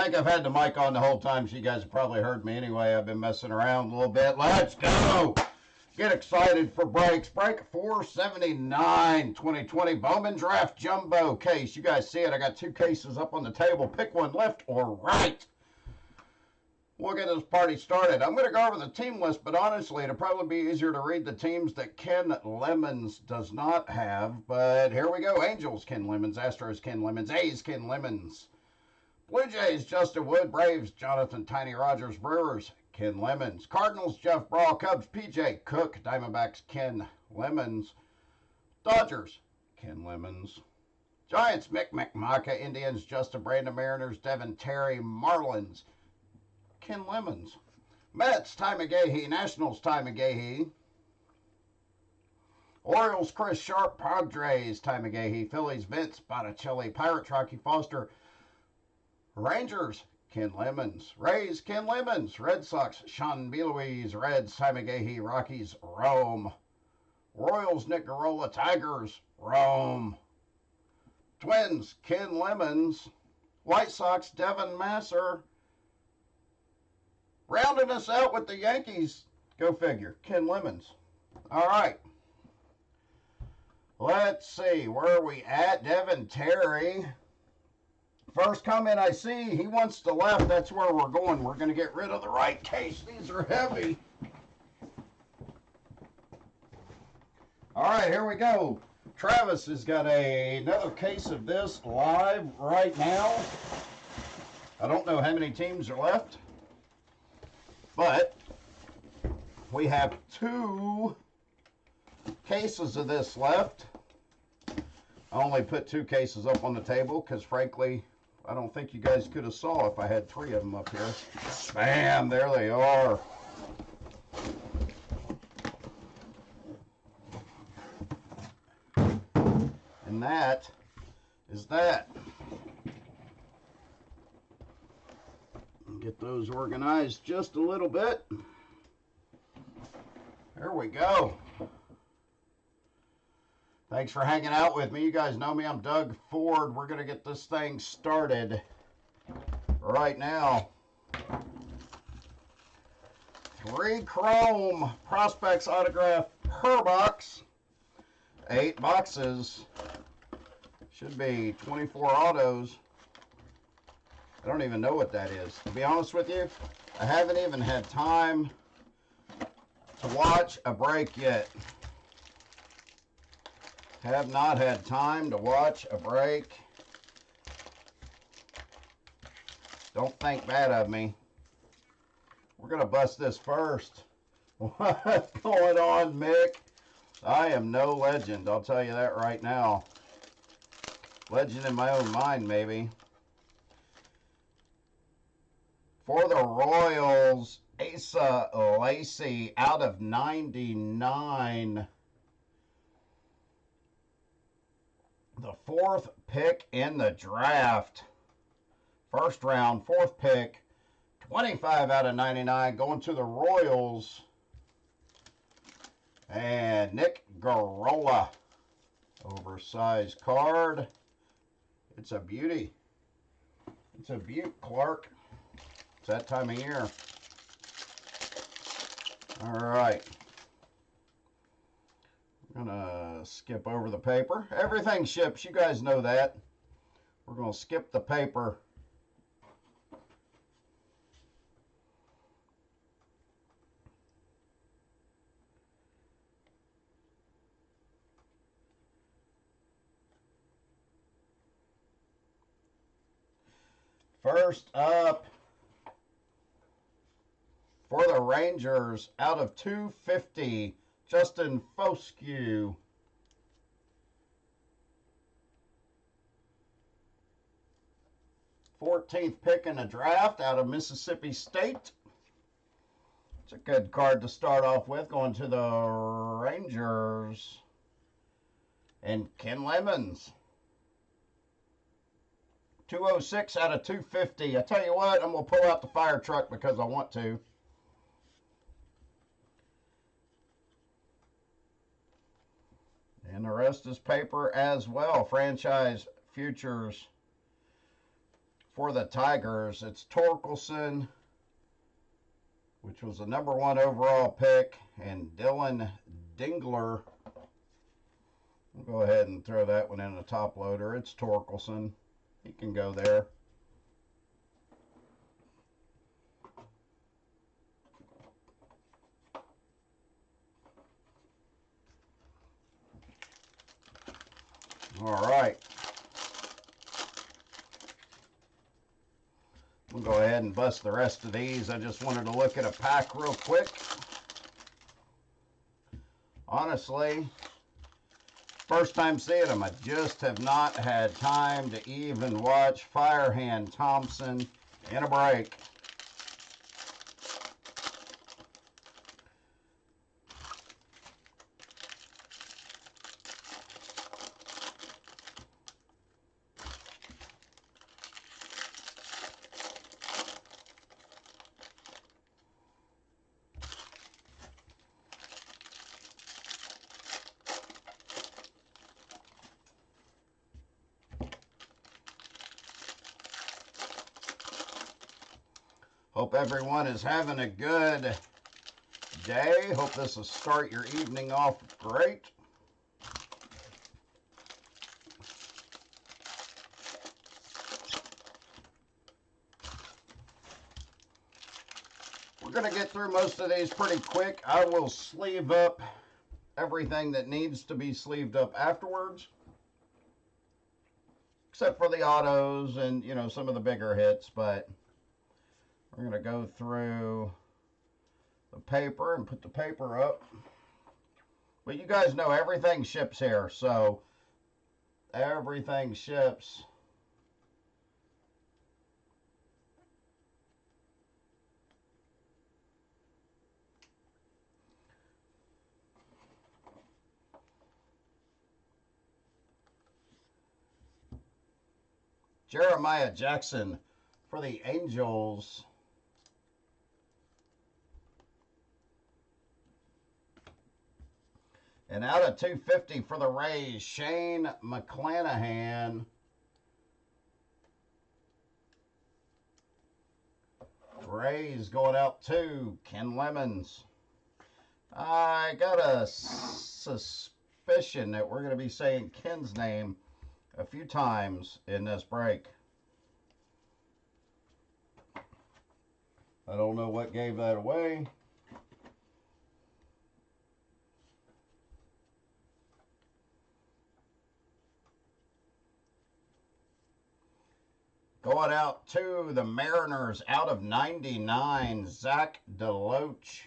think I've had the mic on the whole time, so you guys have probably heard me anyway. I've been messing around a little bit. Let's go. Get excited for breaks. Break 479, 2020 Bowman Draft Jumbo case. You guys see it. I got 2 cases up on the table. Pick one, left or right. We'll get this party started. I'm going to go over the team list, but honestly, it'll probably be easier to read the teams that Ken Lemons does not have. But here we go. Angels, Ken Lemons. Astros, Ken Lemons. A's, Ken Lemons. Blue Jays, Justin Wood. Braves, Jonathan Tiny Rogers. Brewers, Ken Lemons. Cardinals, Jeff Brawl. Cubs, PJ Cook. Diamondbacks, Ken Lemons. Dodgers, Ken Lemons. Giants, Mick McMaka. Indians, Justin Brandon. Mariners, Devin Terry. Marlins, Ken Lemons. Mets, Ty McGahee. Nationals, Ty McGahee. Orioles, Chris Sharp. Padres, Ty McGahee. Phillies, Vince Botticelli. Pirates, Rocky Foster. Rangers, Ken Lemons. Rays, Ken Lemons. Red Sox, Sean Belouise. Reds, Ty McGahee. Rockies, Rome. Royals, Nick Garola. Tigers, Rome. Twins, Ken Lemons. White Sox, Devin Masser. Rounding us out with the Yankees, go figure, Ken Lemons. All right. Let's see, where are we at? Devin Terry. First comment I see, he wants the left. That's where we're going. We're going to get rid of the right case. These are heavy. All right, here we go. Travis has got another case of this live right now. I don't know how many teams are left, but we have 2 cases of this left. I only put 2 cases up on the table because, frankly, I don't think you guys could have saw if I had 3 of them up here. Bam, there they are. And that is that. Get those organized just a little bit. There we go. Thanks for hanging out with me. You guys know me. I'm Doug Ford. We're going to get this thing started right now. 3 chrome prospects autograph per box. 8 boxes. Should be 24 autos. I don't even know what that is. To be honest with you, I haven't even had time to watch a break yet. Have not had time to watch a break. Don't think bad of me. We're going to bust this first. What's going on, Mick? I am no legend. I'll tell you that right now. Legend in my own mind, maybe. For the Royals, Asa Lacy out of 99. The 4th pick in the draft. First round, 4th pick. 25 out of 99 going to the Royals. And Nick Garola. Oversized card. It's a beauty. It's a beaut, Clark. It's that time of year. All right. I'm going to skip over the paper. Everything ships. You guys know that. We're going to skip the paper. First up, for the Rangers, out of 250, Justin Foscue. 14th pick in the draft out of Mississippi State. It's a good card to start off with, going to the Rangers. And Ken Lemons. 206 out of 250. I tell you what, I'm going to pull out the fire truck because I want to. And the rest is paper as well. Franchise futures for the Tigers, it's Torkelson, which was the #1 overall pick, and Dylan Dingler. We'll go ahead and throw that one in the top loader. It's Torkelson. He can go there. All right. We'll go ahead and bust the rest of these. I just wanted to look at a pack real quick. Honestly, first time seeing them. I just have not had time to even watch Firehand Thompson in a break. Hope everyone is having a good day. Hope this will start your evening off great. We're going to get through most of these pretty quick. I will sleeve up everything that needs to be sleeved up afterwards, except for the autos and, you know, some of the bigger hits, but we're going to go through the paper and put the paper up. But you guys know everything ships here, so everything ships. Jeremiah Jackson for the Angels. And out of 250 for the Rays, Shane McClanahan. Rays going out to Ken Lemons. I got a suspicion that we're going to be saying Ken's name a few times in this break. I don't know what gave that away. Going out to the Mariners, out of 99, Zach DeLoach.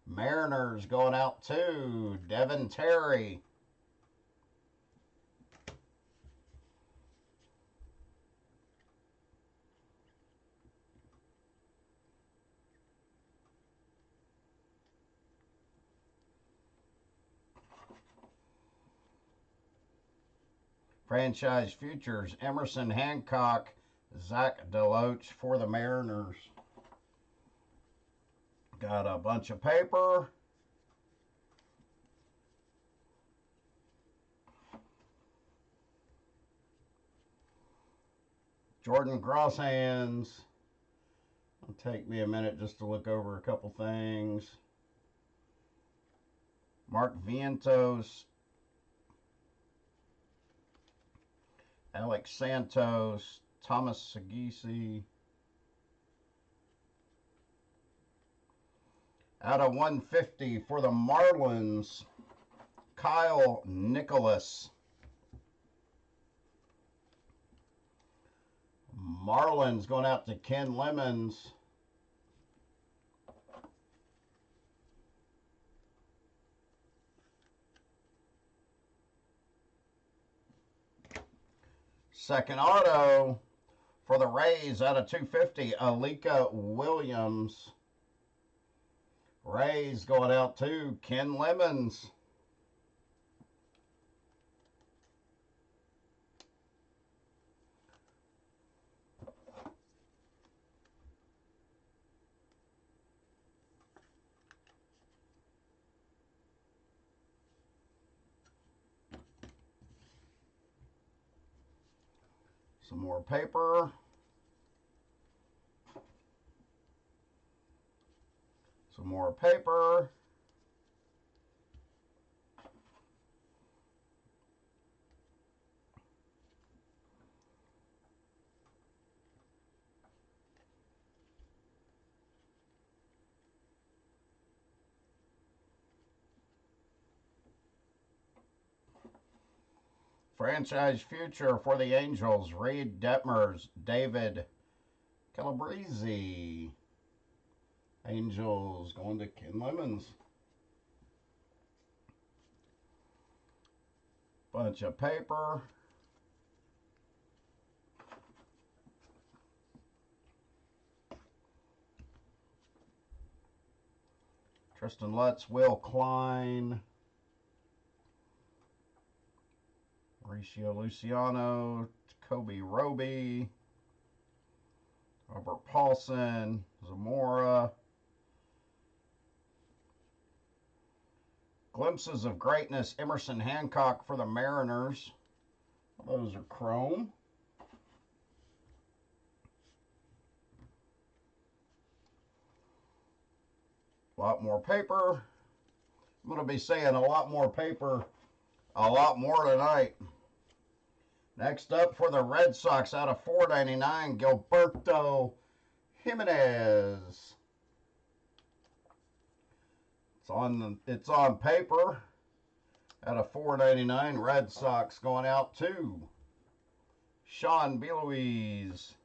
Mariners going out to Devin Terry. Franchise Futures, Emerson Hancock, Zach DeLoach for the Mariners. Got a bunch of paper. Jordan Grosshands. It'll take me a minute just to look over a couple things. Mark Vientos. Alex Santos, Thomas Sagisi. Out of 150 for the Marlins, Kyle Nicholas. Marlins going out to Ken Lemons. Second auto for the Rays out of 250, Alika Williams. Rays going out to Ken Lemons. Some more paper. Some more paper. Franchise future for the Angels, Reed Detmers, David Calabrese. Angels going to Ken Lemons. Bunch of paper. Tristan Lutz, Will Klein. Mauricio Luciano, Kobe Roby, Robert Paulson, Zamora. Glimpses of Greatness, Emerson Hancock for the Mariners. Those are chrome. A lot more paper. I'm going to be saying a lot more paper, a lot more tonight. Next up for the Red Sox, out of $4.99, Gilberto Jimenez. It's on paper. Out of $4.99, Red Sox going out to Sean Belouise.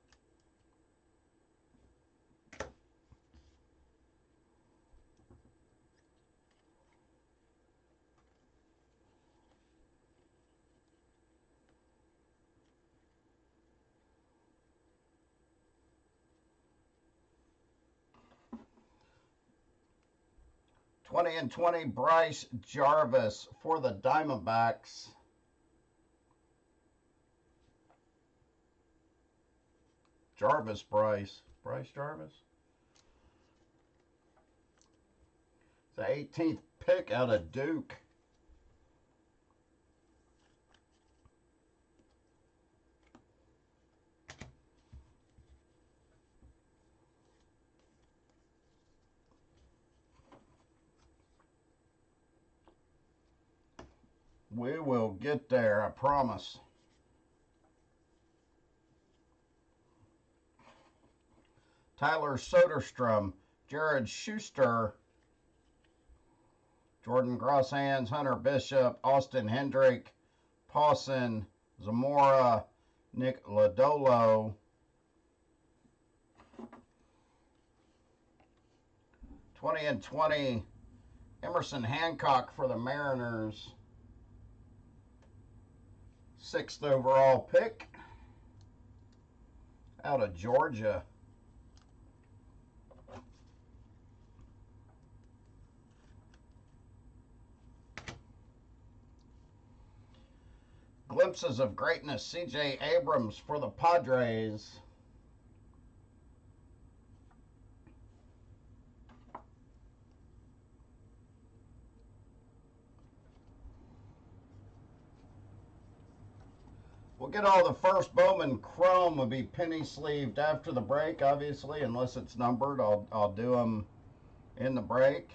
$20/20, Bryce Jarvis for the Diamondbacks. Bryce Jarvis. The 18th pick out of Duke. We will get there, I promise. Tyler Soderstrom, Jared Schuster, Jordan Grosshans, Hunter Bishop, Austin Hendrick, Pawson, Zamora, Nick Lodolo. 20/20, Emerson Hancock for the Mariners. 6th overall pick out of Georgia. Glimpses of Greatness, C.J. Abrams for the Padres. We'll get all the first Bowman Chrome will be penny sleeved after the break, obviously, unless it's numbered. I'll do them in the break.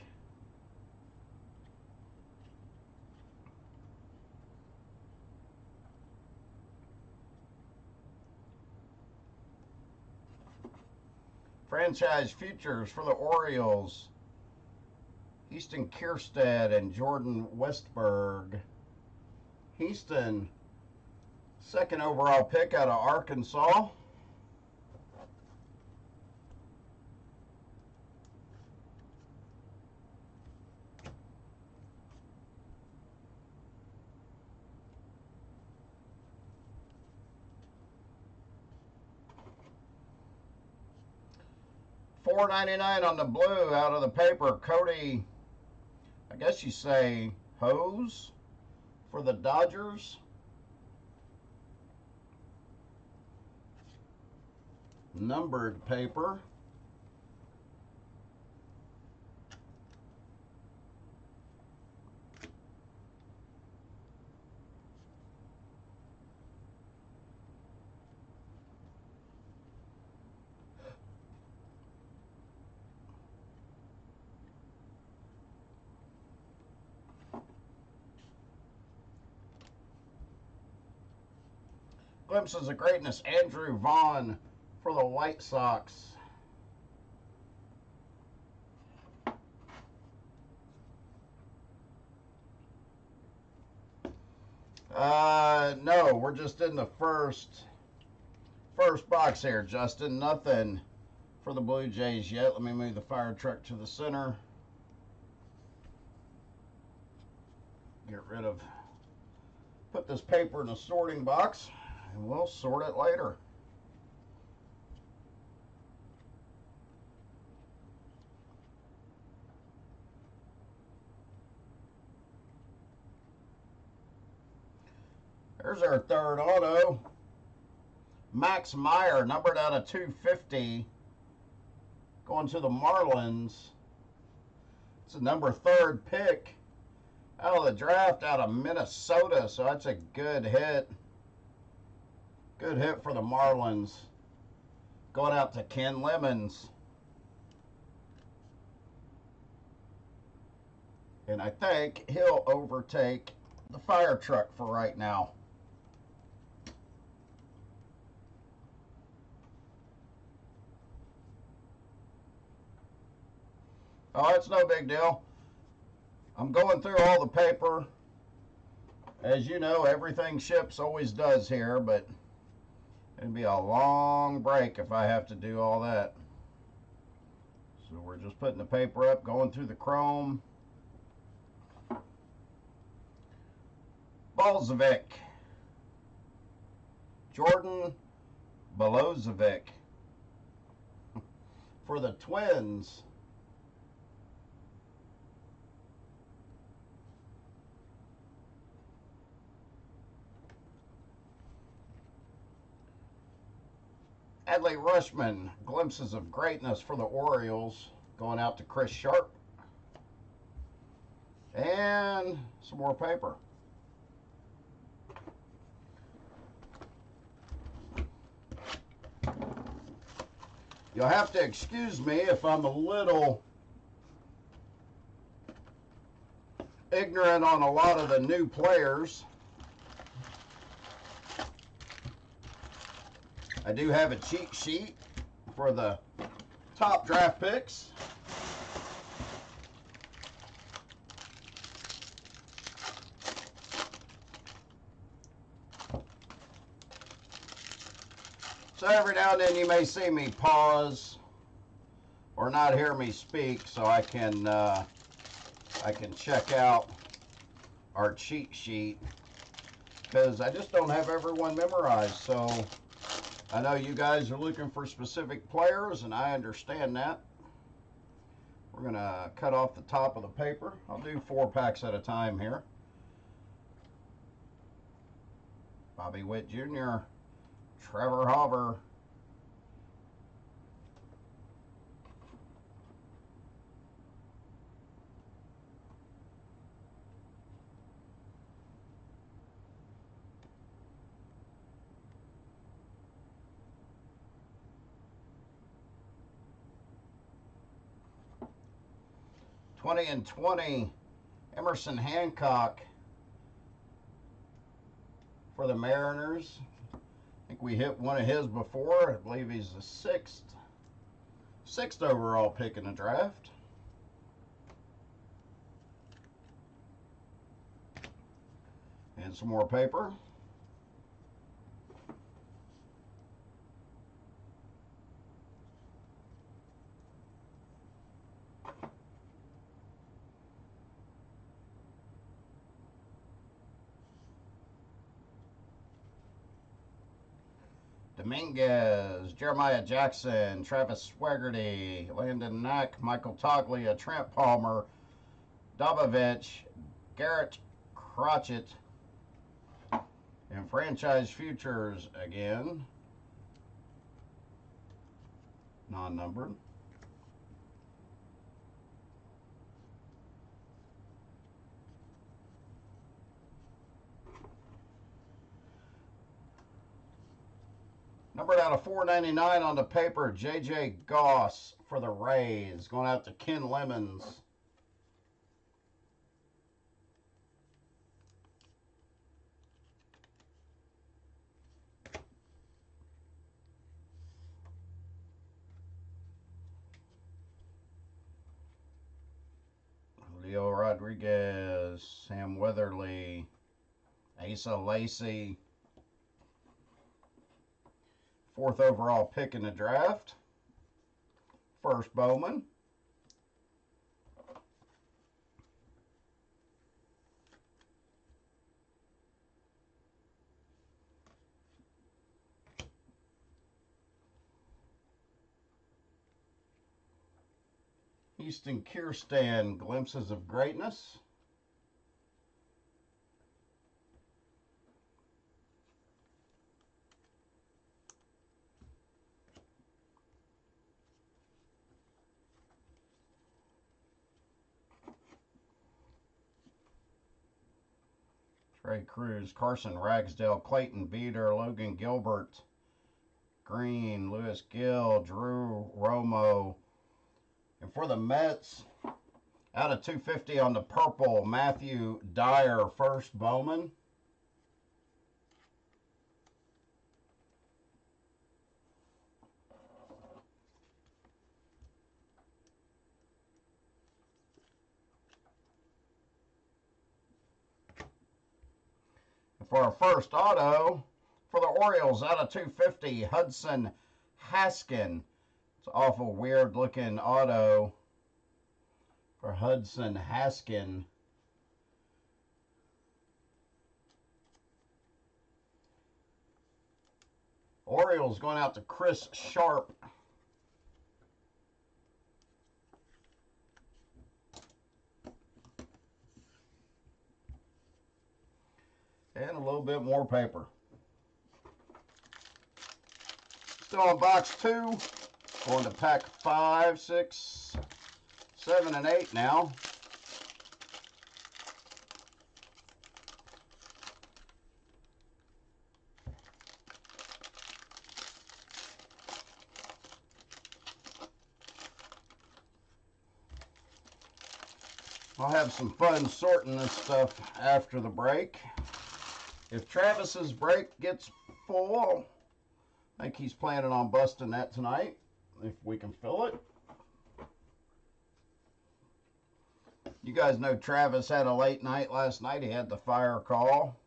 Franchise futures for the Orioles, Easton Kierstead and Jordan Westberg. Easton, 2nd overall pick out of Arkansas. $4.99 on the blue out of the paper. Cody, I guess you say Hose for the Dodgers. Numbered paper. Glimpses of greatness, Andrew Vaughn for the White Sox. No, we're just in the first box here, Justin. Nothing for the Blue Jays yet. Let me move the fire truck to the center. Get rid of, put this paper in a sorting box, and we'll sort it later. There's our third auto. Max Meyer, numbered out of 250, going to the Marlins. It's a number 3rd pick out of the draft out of Minnesota, so that's a good hit. Good hit for the Marlins. Going out to Ken Lemons. And I think he'll overtake the fire truck for right now. Oh, it's no big deal. I'm going through all the paper. As you know, everything ships always does here, but it'd be a long break if I have to do all that. So we're just putting the paper up, going through the chrome. Balzovic. Jordan Balozovic for the Twins. Adley Rushman, glimpses of greatness for the Orioles, going out to Chris Sharp. And some more paper. You'll have to excuse me if I'm a little ignorant on a lot of the new players. I do have a cheat sheet for the top draft picks. So every now and then you may see me pause or not hear me speak, so I can check out our cheat sheet, because I just don't have everyone memorized. So I know you guys are looking for specific players, and I understand that. We're going to cut off the top of the paper. I'll do 4 packs at a time here. Bobby Witt Jr., Trevor Hauber, /20/20, Emerson Hancock for the Mariners. I think we hit one of his before. I believe he's the sixth overall pick in the draft. And some more paper. Dominguez, Jeremiah Jackson, Travis Swaggerty, Landon Knack, Michael Toglia, Trent Palmer, Dobovich, Garrett Crotchet, and franchise futures again, non-numbered. Numbered out of 499 on the paper, J.J. Goss for the Rays, going out to Ken Lemons. Rodriguez, Sam Weatherly, Asa Lacy. 4th overall pick in the draft. First Bowman. Easton Kirsten, Glimpses of Greatness. Trey Cruz, Carson Ragsdale, Clayton Beater, Logan Gilbert, Green, Lewis Gill, Drew Romo. And for the Mets, out of 250 on the purple, Matthew Dyer, first Bowman. And for our first auto, for the Orioles, out of 250, Hudson Haskin. It's an awful weird looking auto for Hudson Haskin. Orioles going out to Chris Sharp. And a little bit more paper. Still on box 2. Going to pack 5, 6, 7, and 8 now. I'll have some fun sorting this stuff after the break. If Travis's break gets full, I think he's planning on busting that tonight, if we can fill it. You guys know Travis had a late night last night. He had the fire call.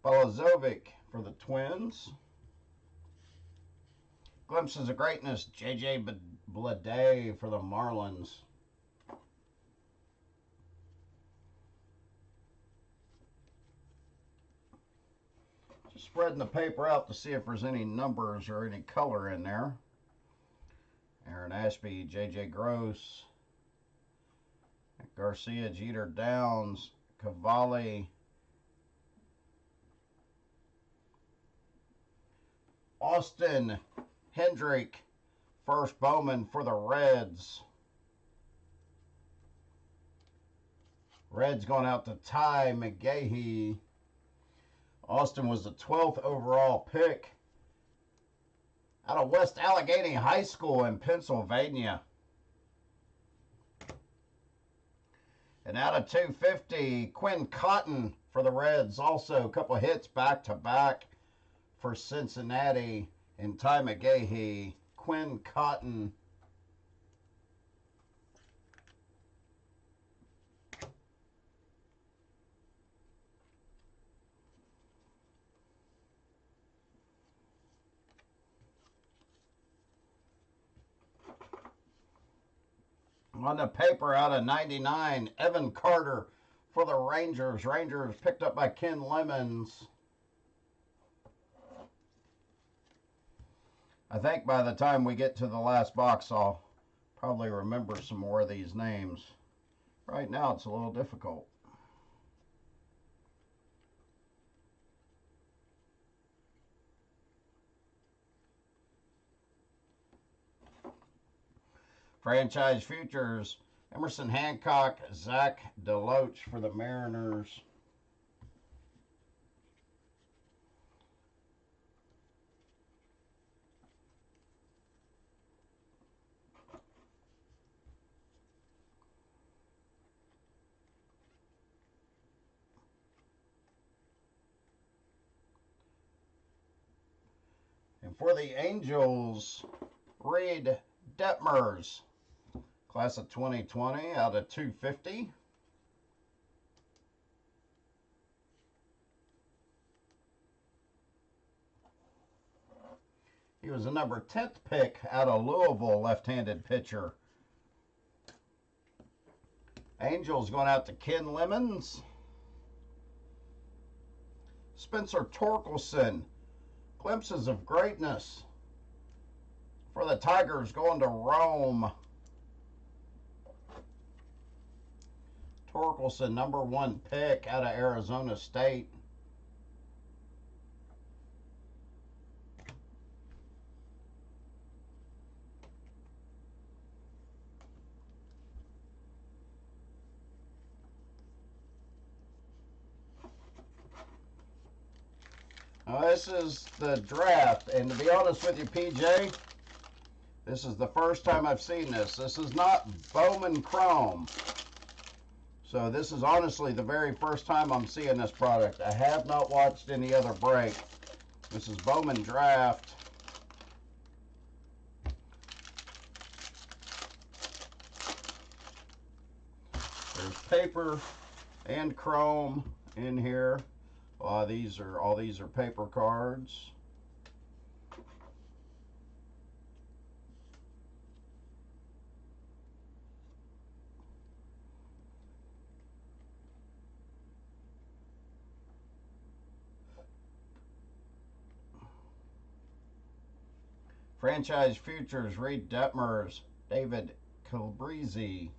Balazovic for the Twins. Glimpses of Greatness, J.J. Bleday for the Marlins. Just spreading the paper out to see if there's any numbers or any color in there. Aaron Ashby, J.J. Gross, Garcia, Jeter Downs, Cavalli, Austin Hendrick, first Bowman for the Reds. Reds going out to Ty McGahee. Austin was the 12th overall pick out of West Allegheny High School in Pennsylvania. And out of 250, Quinn Cotton for the Reds. Also a couple of hits back-to-back for Cincinnati. And Ty McGahee, Quinn Cotton. On the paper out of 99, Evan Carter for the Rangers. Rangers picked up by Ken Lemons. I think by the time we get to the last box, I'll probably remember some more of these names. Right now, it's a little difficult. Franchise Futures, Emerson Hancock, Zach DeLoach for the Mariners. And for the Angels, Reed Detmers, class of 2020 out of 250. He was the number 10th pick out of Louisville, left-handed pitcher. Angels going out to Ken Lemons. Spencer Torkelson, glimpses of greatness. For the Tigers, going to Rome. Torkelson, number 1 pick out of Arizona State. Now, this is the draft, and to be honest with you, PJ, this is the first time I've seen this. This is not Bowman Chrome. So this is honestly the very first time I'm seeing this product. I have not watched any other break. This is Bowman Draft. There's paper and chrome in here. All these are paper cards. Franchise Futures, Reed Detmers, David Calabrese.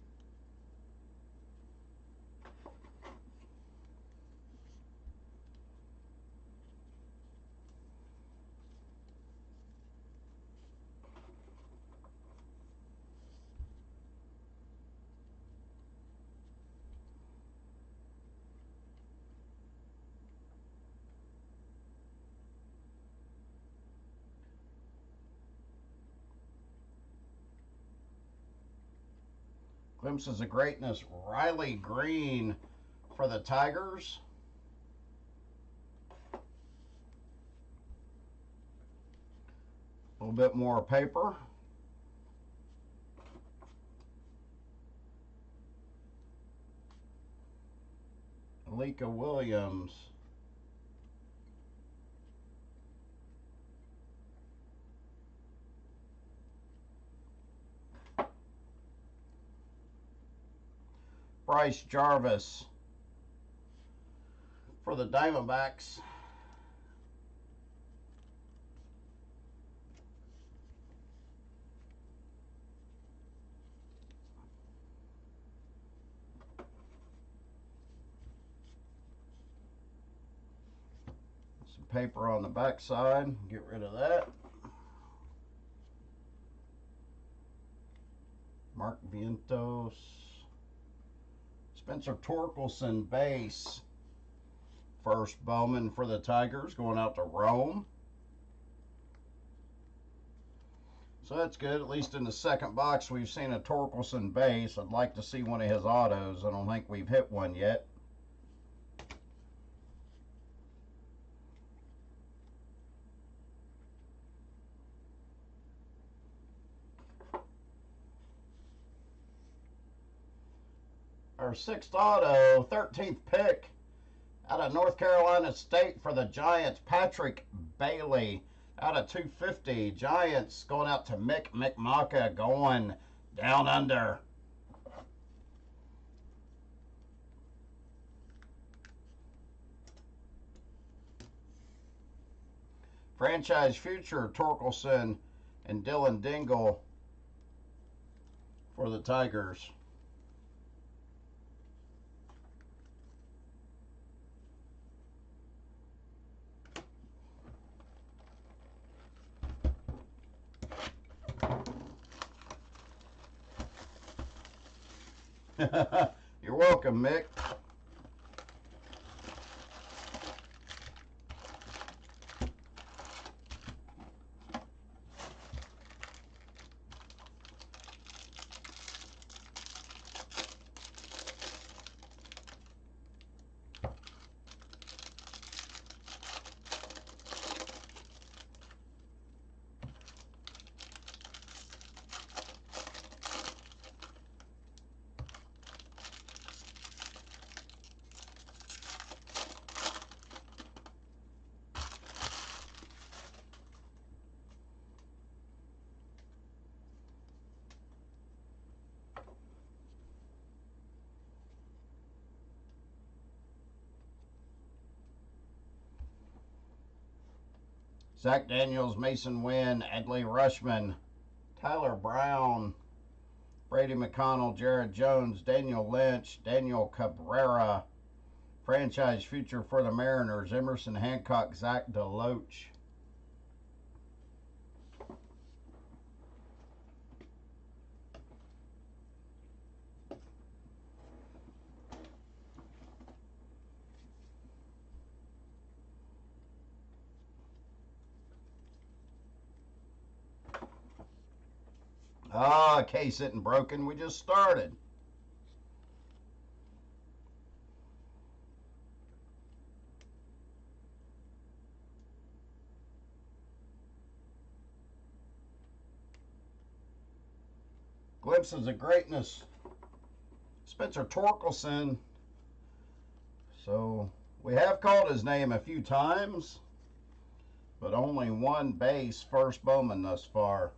Glimpses of greatness, Riley Green for the Tigers. A little bit more paper. Alika Williams. Bryce Jarvis for the Diamondbacks. Some paper on the back side. Get rid of that. Mark Vientos. Spencer Torkelson, base. First Bowman for the Tigers, going out to Rome. So that's good. At least in the second box, we've seen a Torkelson base. I'd like to see one of his autos. I don't think we've hit one yet. Our sixth auto, 13th pick out of North Carolina State for the Giants, Patrick Bailey out of 250. Giants going out to Mick McMaka, going down under. Franchise Future, Torkelson and Dylan Dingle for the Tigers. You're welcome, Mick. Zach Daniels, Mason Wynn, Adley Rushman, Tyler Brown, Brady McConnell, Jared Jones, Daniel Lynch, Daniel Cabrera. Franchise future for the Mariners, Emerson Hancock, Zach DeLoach. Case isn't broken. We just started. Glimpses of greatness. Spencer Torkelson. So we have called his name a few times, but only one base, first Bowman thus far.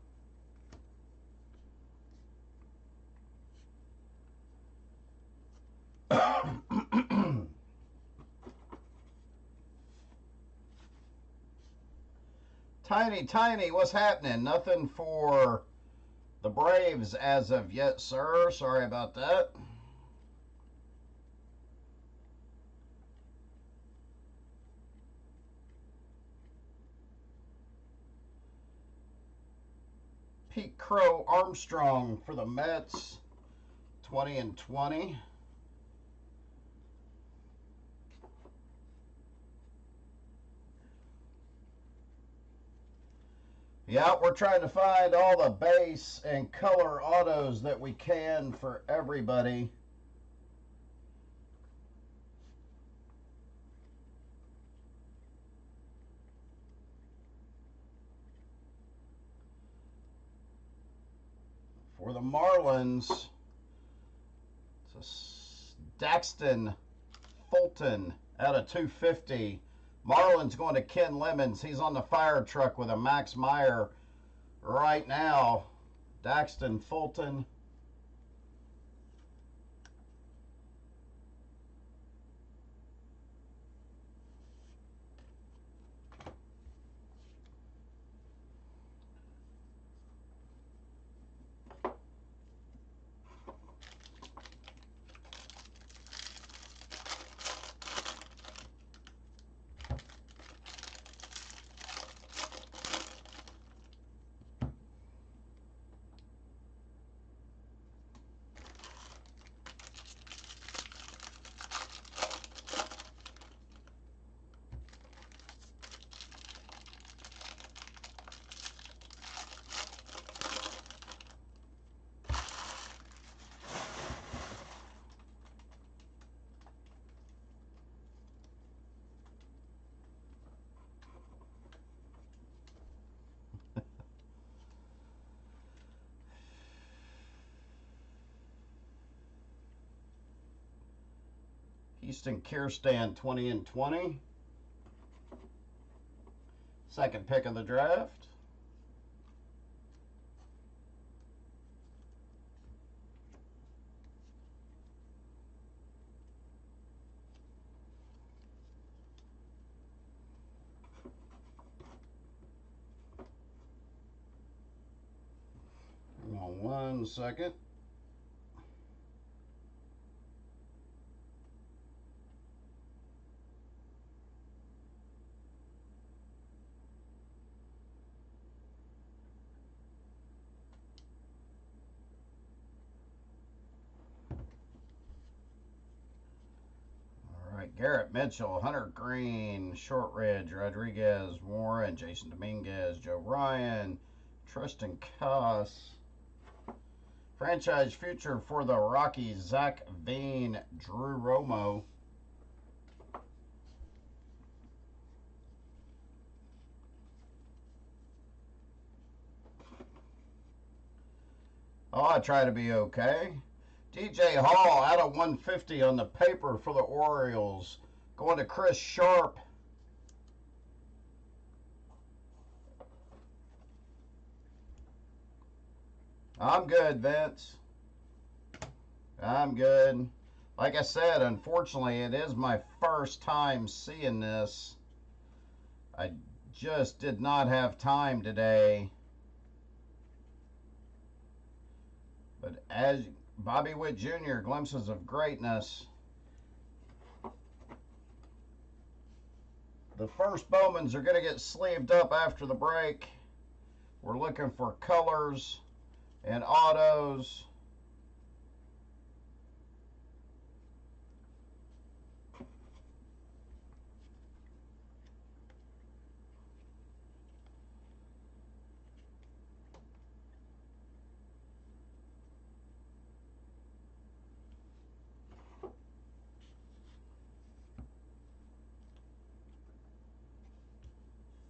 Tiny, what's happening? Nothing for the Braves as of yet, sir. Sorry about that. Pete Crow Armstrong for the Mets, 20 and 20. Yeah, we're trying to find all the base and color autos that we can for everybody. For the Marlins, it's a Daxton Fulton out of 250. Marlins going to Ken Lemons. He's on the fire truck with a Max Meyer right now. Daxton Fulton. Houston Kirsten, 20 and 20. Second pick of the draft. Hang on 1 second. Garrett Mitchell, Hunter Green, Shortridge, Rodriguez, Warren, Jason Dominguez, Joe Ryan, Tristan Cuss. Franchise future for the Rockies, Zach Veen, Drew Romo. Oh, I try to be okay. DJ Hall out of 150 on the paper for the Orioles. Going to Chris Sharp. I'm good, Vince. I'm good. Like I said, unfortunately, it is my first time seeing this. I just did not have time today. But as Bobby Witt Jr., glimpses of greatness. The first Bowmans are going to get sleeved up after the break. We're looking for colors and autos.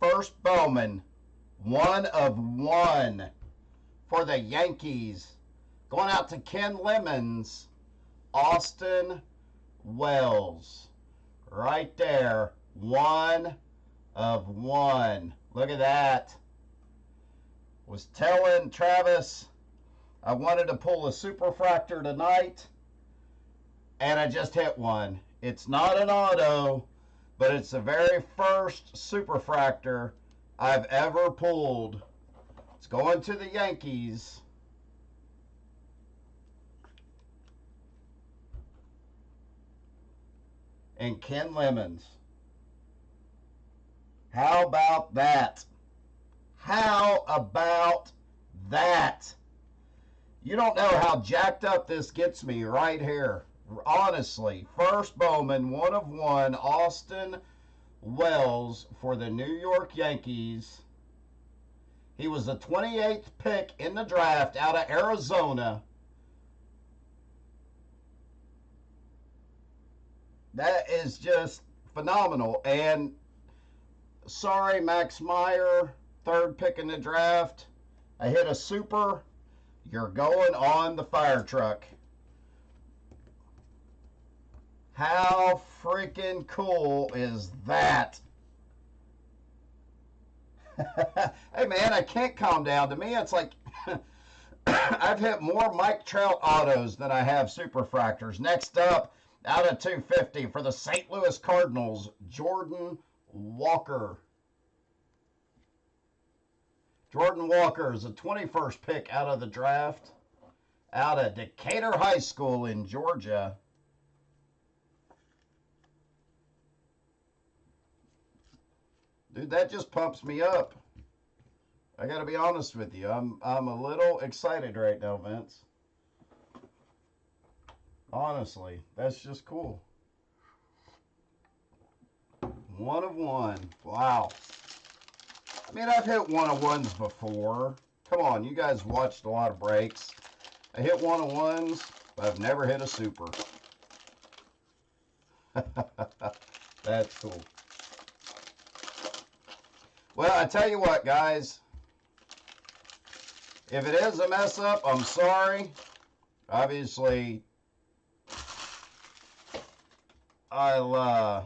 First Bowman, 1/1 for the Yankees. Going out to Ken Lemons, Austin Wells. Right there, 1/1. Look at that. Was telling Travis I wanted to pull a superfractor tonight, and I just hit one. It's not an auto, but it's the very first superfractor I've ever pulled. It's going to the Yankees. And Ken Lemons. How about that? How about that? You don't know how jacked up this gets me right here. Honestly, first Bowman, 1/1, Austin Wells for the New York Yankees. He was the 28th pick in the draft out of Arizona. That is just phenomenal. And sorry, Max Meyer, 3rd pick in the draft. I hit a super. You're going on the fire truck. How freaking cool is that? Hey, man, I can't calm down. To me, it's like I've hit more Mike Trout autos than I have superfractors. Next up, out of 250 for the St. Louis Cardinals, Jordan Walker. Jordan Walker is the 21st pick out of the draft, out of Decatur High School in Georgia. Dude, that just pumps me up. I got to be honest with you. I'm a little excited right now, Vince. Honestly, that's just cool. 1/1. Wow. I mean, I've hit 1/1s before. Come on, you guys watched a lot of breaks. I hit 1/1s, but I've never hit a super. That's cool. Well, I tell you what, guys. If it is a mess up, I'm sorry. Obviously, I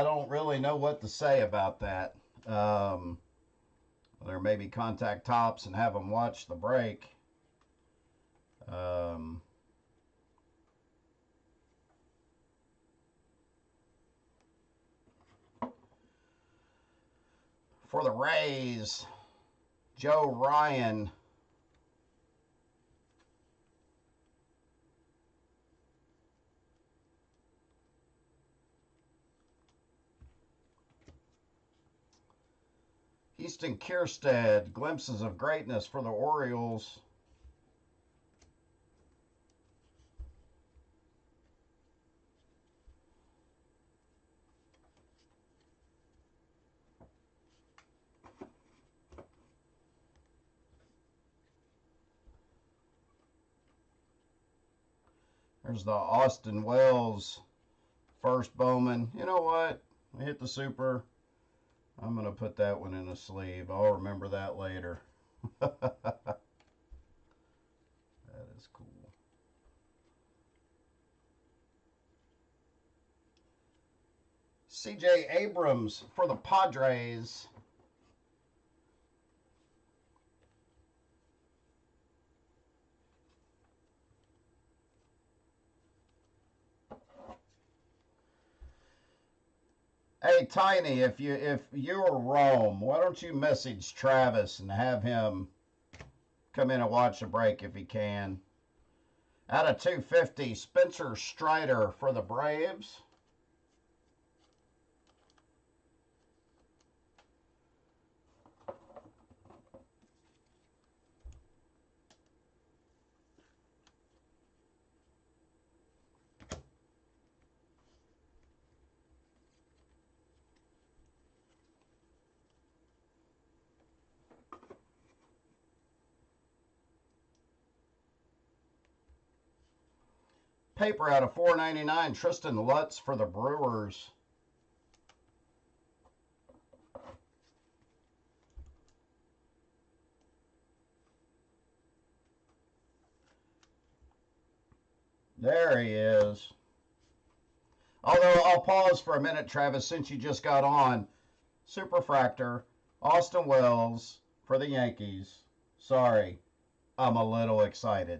don't really know what to say about that. There may be contact tops and have them watch the break. For the Rays, Joe Ryan. Houston Kierstead, glimpses of greatness for the Orioles. There's the Austin Wells first Bowman. You know what? I hit the super. I'm going to put that one in a sleeve. I'll remember that later. That is cool. C.J. Abrams for the Padres. Hey, Tiny, if you're Rome, why don't you message Travis and have him come in and watch the break if he can. Out of 250, Spencer Strider for the Braves. Paper out of 499, Tristan Lutz for the Brewers. There he is. Although I'll pause for a minute, Travis, since you just got on. Superfractor, Austin Wells for the Yankees. Sorry, I'm a little excited.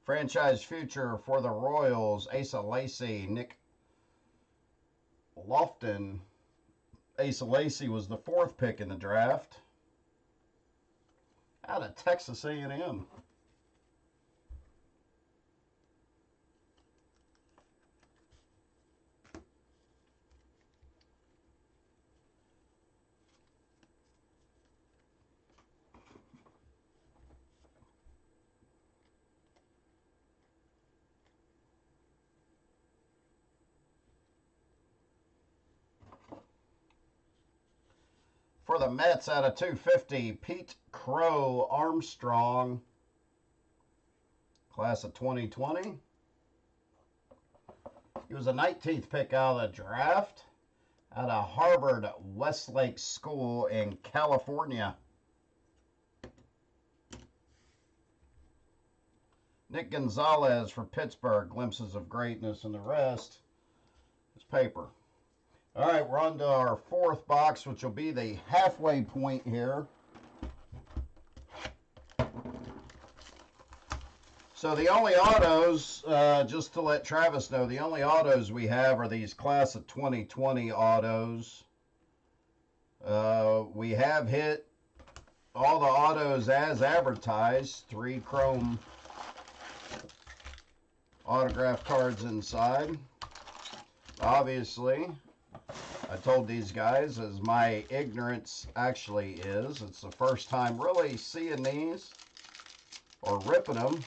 Franchise future for the Royals, Asa Lacy, Nick Lofton. Asa Lacy was the 4th pick in the draft. Out of Texas A&M. For the Mets, out of 250, Pete Crow Armstrong, class of 2020. He was a 19th pick out of the draft, out of Harvard Westlake School in California. Nick Gonzalez for Pittsburgh, glimpses of greatness, and the rest is paper. All right, we're on to our 4th box, which will be the halfway point here. So the only autos, just to let Travis know, the only autos we have are these class of 2020 autos. We have hit all the autos as advertised. 3 chrome autograph cards inside. Obviously, I told these guys, as my ignorance actually is, it's the first time really seeing these or ripping them.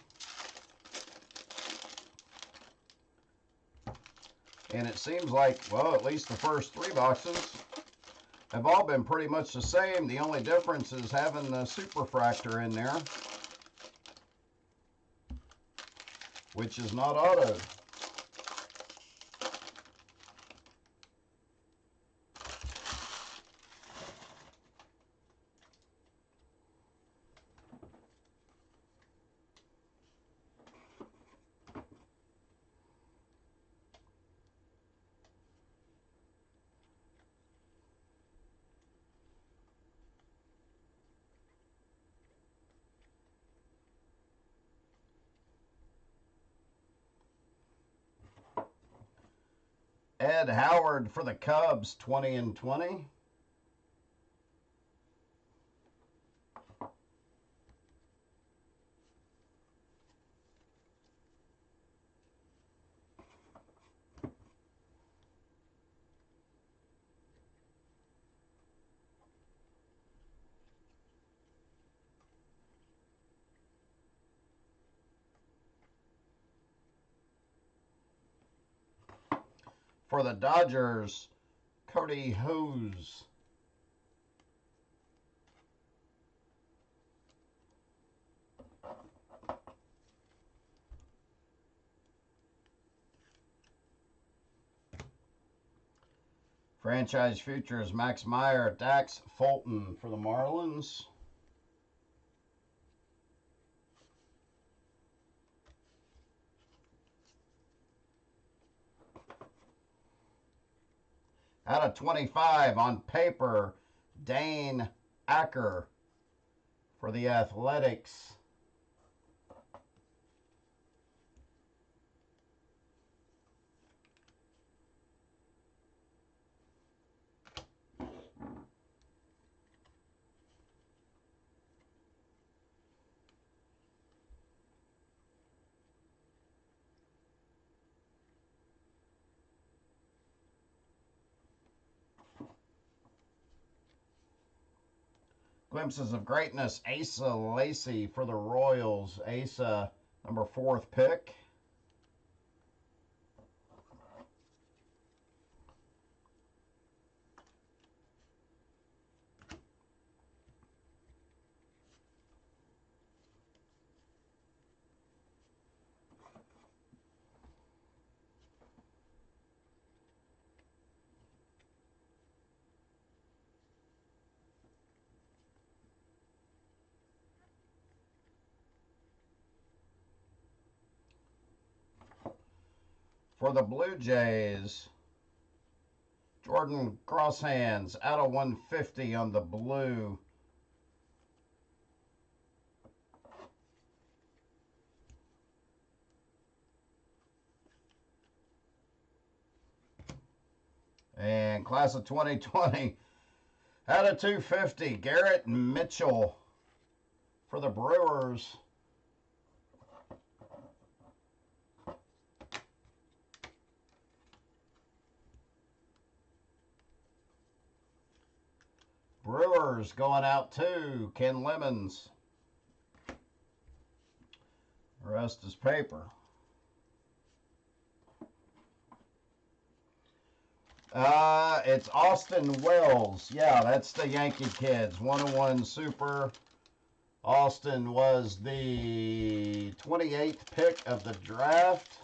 And it seems like, well, at least the first 3 boxes have all been pretty much the same. The only difference is having the Superfractor in there, which is not autoed. Ed Howard for the Cubs, 20 and 20. For the Dodgers, Cody Hose. Franchise futures, Max Meyer, Dax Fulton for the Marlins. Out of 25 on paper, Dane Acker for the Athletics. Glimpses of Greatness, Asa Lacy for the Royals. Asa, number 4th pick. For the Blue Jays, Jordan Crosshands out of 150 on the blue. And class of 2020, out of 250, Garrett Mitchell for the Brewers. Brewers going out to Ken Lemons. The rest is paper. It's Austin Wells. Yeah, that's the Yankee kids. 101 Super. Austin was the 28th pick of the draft.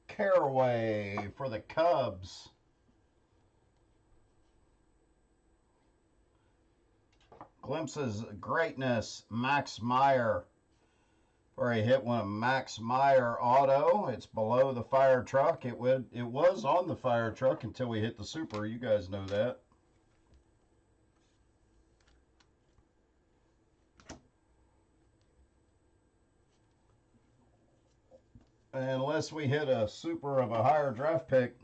Caraway for the Cubs. Glimpses of Greatness, Max Meyer. Where he hit one of Max Meyer auto. It's below the fire truck. It was on the fire truck until we hit the Super. You guys know that. And unless we hit a Super of a higher draft pick,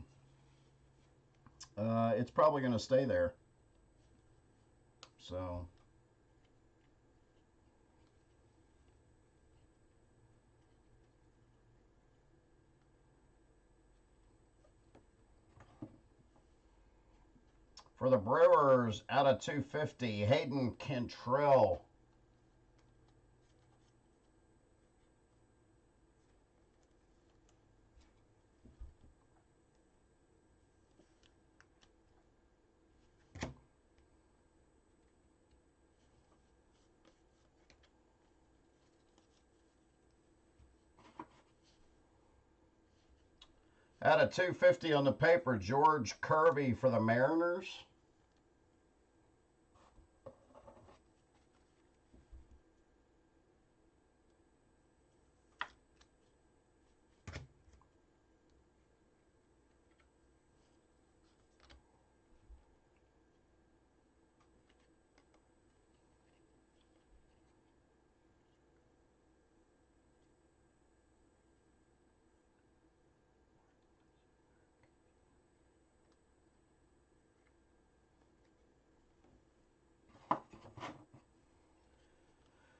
it's probably going to stay there. So for the Brewers, out of 250, Hayden Cantrell. Out of 250 on the paper, George Kirby for the Mariners.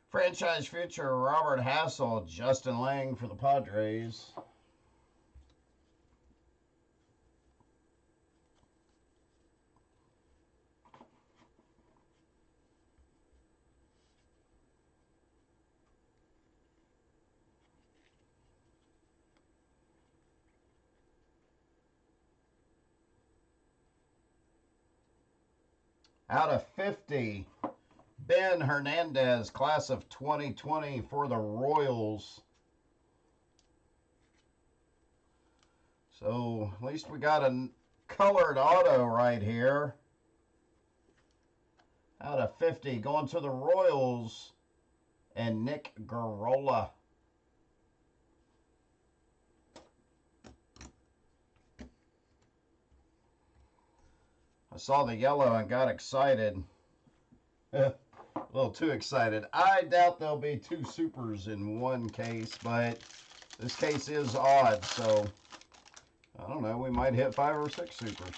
Franchise future, Robert Hassel, Justin Lang for the Padres. Out of 50, Ben Hernandez, class of 2020 for the Royals. So at least we got a colored auto right here. Out of 50, going to the Royals, and Nick Garola. I saw the yellow and got excited. A little too excited. I doubt there'll be 2 supers in one case, but this case is odd, so I don't know. We might hit 5 or 6 supers.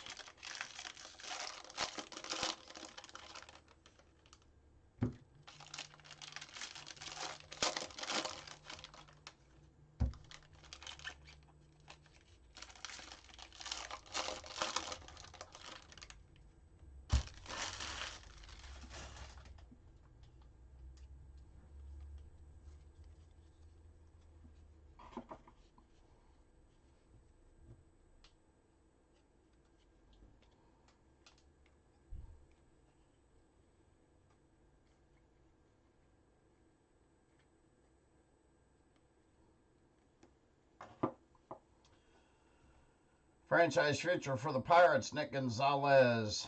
Franchise future for the Pirates, Nick Gonzalez.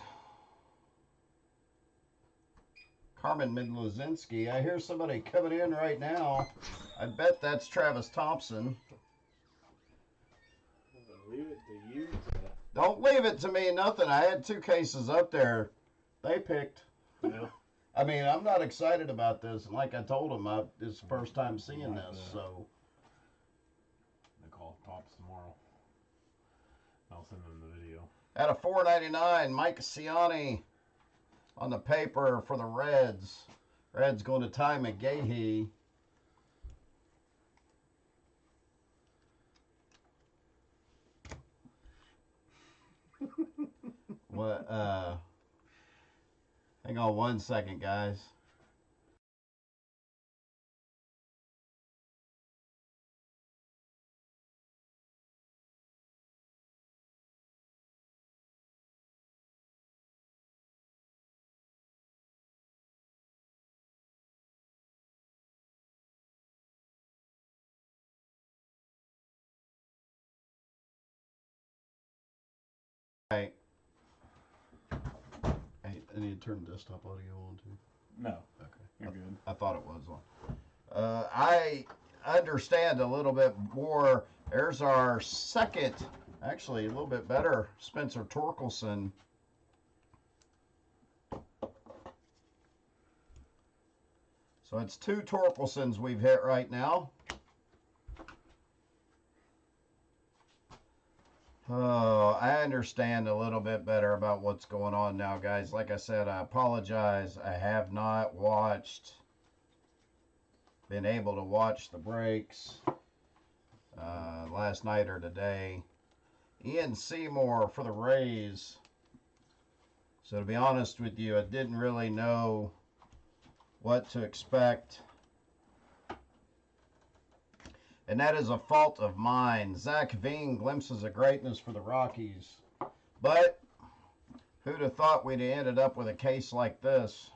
Carmen Midlozinski. I hear somebody coming in right now. I bet that's Travis Thompson. Leave it to you. Don't leave it to me, nothing. I had 2 cases up there. They picked. Yeah. I mean, I'm not excited about this. And like I told them, this is the first time seeing this, so. They call Tops tomorrow. I'll send them the video. At a $4.99, Mike Ciani on the paper for the Reds. Reds going to Ty McGahee. What? Hang on 1 second, guys. Hey, I need to turn the desktop audio on too. No. Okay. You're good. I thought it was on. I understand a little bit more. There's our second, actually a little bit better, Spencer Torkelson. So it's 2 Torkelsons we've hit right now. Oh, I understand a little bit better about what's going on now, guys. Like I said, I apologize. I have not been able to watch the breaks last night or today. Ian Seymour for the Rays. So to be honest with you, I didn't really know what to expect. And that is a fault of mine. Zach Veen, glimpses of greatness for the Rockies. But who'd have thought we'd have ended up with a case like this?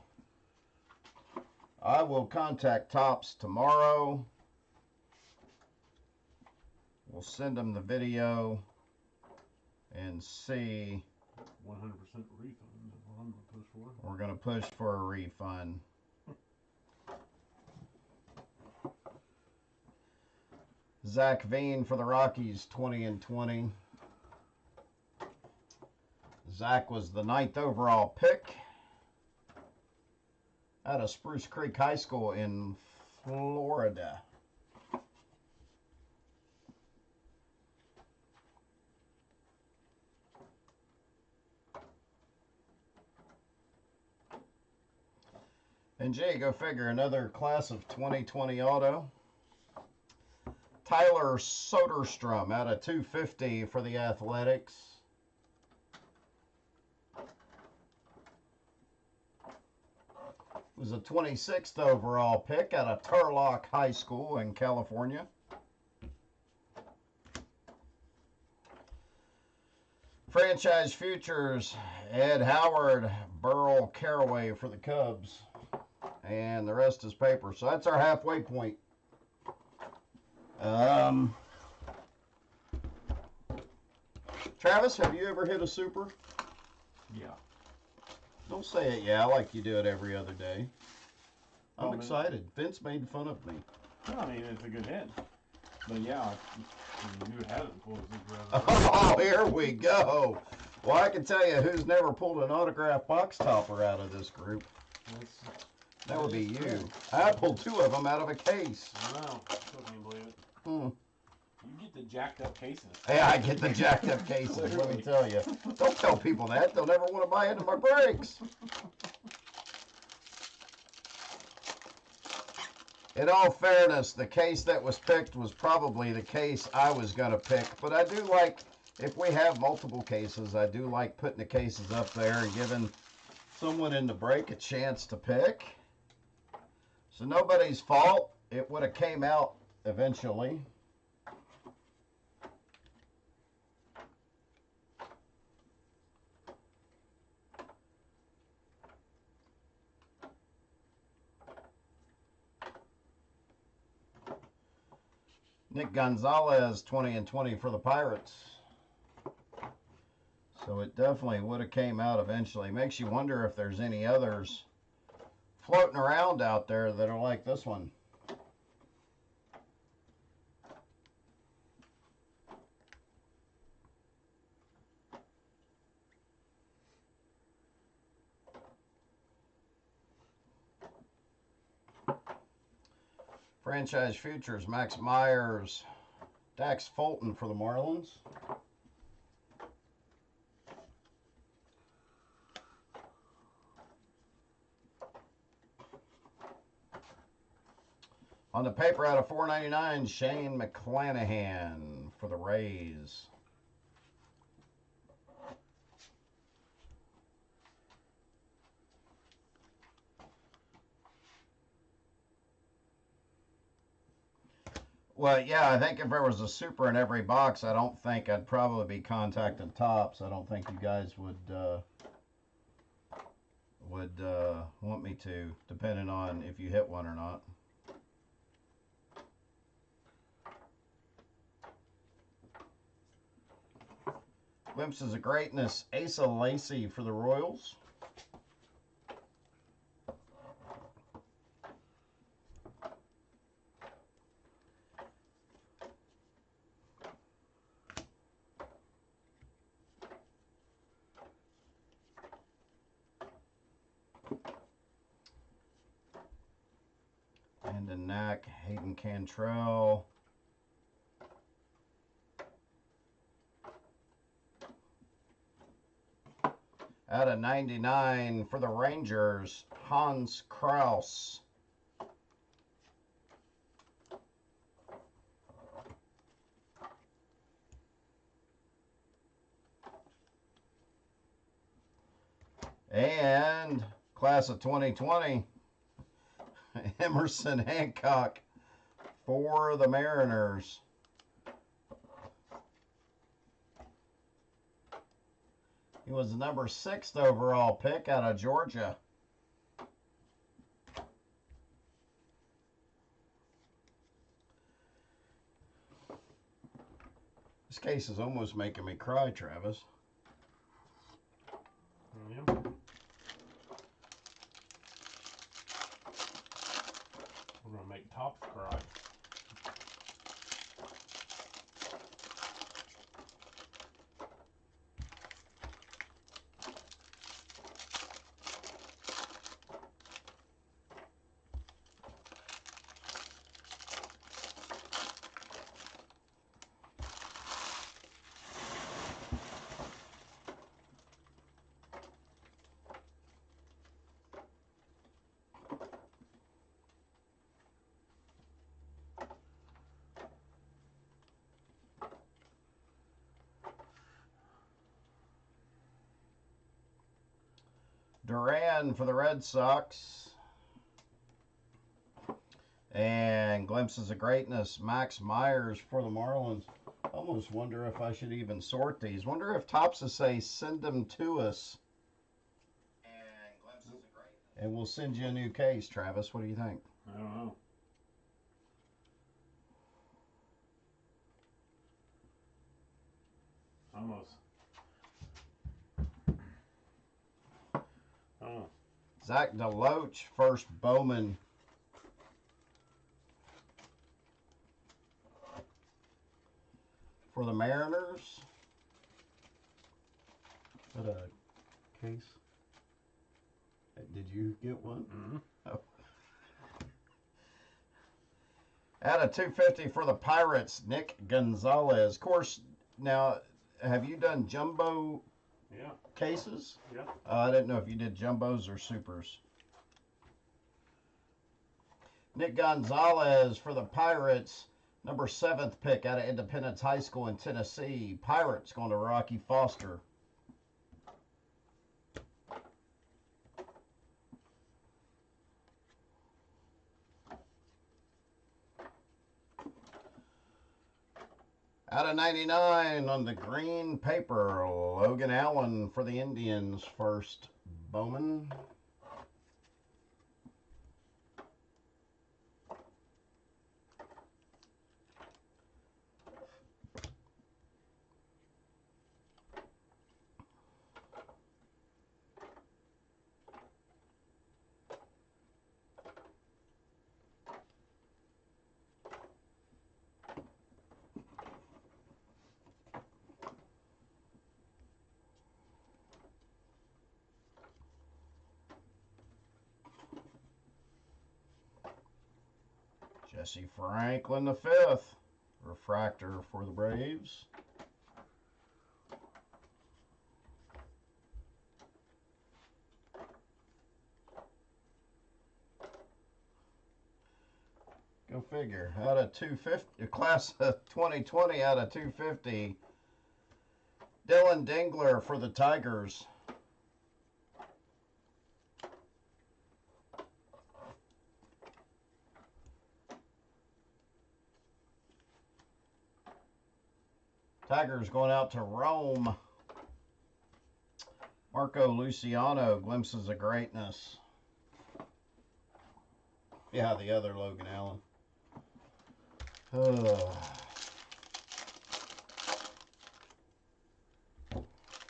I will contact Topps tomorrow. We'll send them the video and see. 100% refund is what I'm going to push for. We're going to push for a refund. Zach Veen for the Rockies, 20-20. Zach was the 9th overall pick out of Spruce Creek High School in Florida. And Jay, go figure, another class of 2020 auto. Tyler Soderstrom out of 250 for the Athletics. Was a 26th overall pick out of Turlock High School in California. Franchise futures, Ed Howard, Burl Caraway for the Cubs. And the rest is paper. So that's our halfway point. Travis, have you ever hit a super? Yeah. Don't say it, yeah, like you do it every other day. I'm Well, excited. Vince made fun of me. Well, I mean, it's a good hit. But yeah, who hasn't pulled a super Oh, here we go. Well, I can tell you who's never pulled an autograph box topper out of this group. That would be you. I pulled 2 of them out of a case. I know. Still can't believe it. Hmm. You get the jacked up cases. Yeah, I get the jacked up cases, let me tell you. Don't tell people that. They'll never want to buy into my breaks. In all fairness, the case that was picked was probably the case I was going to pick. But I do like, if we have multiple cases, I do like putting the cases up there and giving someone in the break a chance to pick. So nobody's fault. It would have came out eventually. Nick Gonzalez, 20-20 for the Pirates. So it definitely would have came out eventually. Makes you wonder if there's any others floating around out there that are like this one. Franchise futures, Max Myers, Dax Fulton for the Marlins. On the paper out of $4.99, Shane McClanahan for the Rays. Well, yeah, I think if there was a super in every box, I don't think I'd probably be contacting Topps. I don't think you guys would want me to, depending on if you hit one or not. Glimpses of Greatness, Asa Lacy for the Royals. And a Knack, Hayden Cantrell. Out of 99 for the Rangers, Hans Kraus. And class of 2020, Emerson Hancock for the Mariners. He was the number 6th overall pick out of Georgia. This case is almost making me cry, Travis. Yeah. We're going to make Topps cry. Duran for the Red Sox. And Glimpses of Greatness, Max Myers for the Marlins. Almost wonder if I should even sort these. Wonder if Topps will say send them to us. And we'll send you a new case, Travis. What do you think? I don't know. Almost. Oh. Zach DeLoach, first Bowman. For the Mariners. Is that a case? Did you get one? Mm-hmm. Oh. Out of 250 for the Pirates, Nick Gonzalez. Of course, now, have you done jumbo cases? Yeah. I didn't know if you did jumbos or supers. Nick Gonzalez for the Pirates, number 7th pick out of Independence High School in Tennessee. Pirates going to Rocky Foster. Out of 99 on the green paper, Logan Allen for the Indians, first Bowman. Jesse Franklin the 5th, refractor for the Braves. Go figure. Out of 250, class of 2020 out of 250, Dylan Dingler for the Tigers. Tigers going out to Rome. Marco Luciano, glimpses of greatness. Yeah, the other Logan Allen.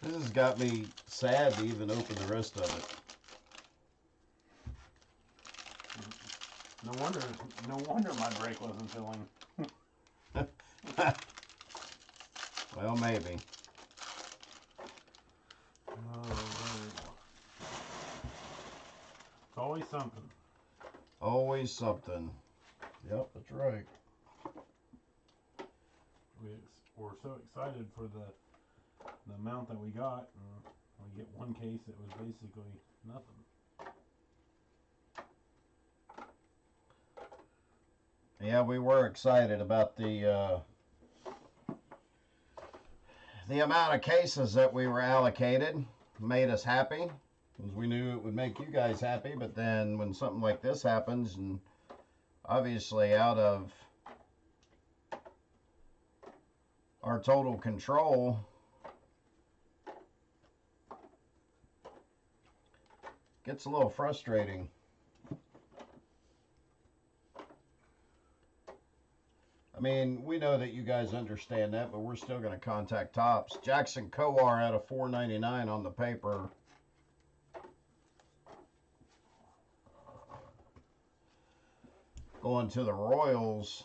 This has got me sad to even open the rest of it. No wonder my break wasn't filling. Well, maybe. It's always something. Always something. Yep, that's right. We're so excited for the amount that we got, and we get one case that was basically nothing. Yeah, we were excited about the amount of cases that we were allocated. Made us happy, because we knew it would make you guys happy. But then when something like this happens, and obviously out of our total control, gets a little frustrating. I mean, we know that you guys understand that, but we're still going to contact Topps. Jackson Kowar out of 499 on the paper. Going to the Royals,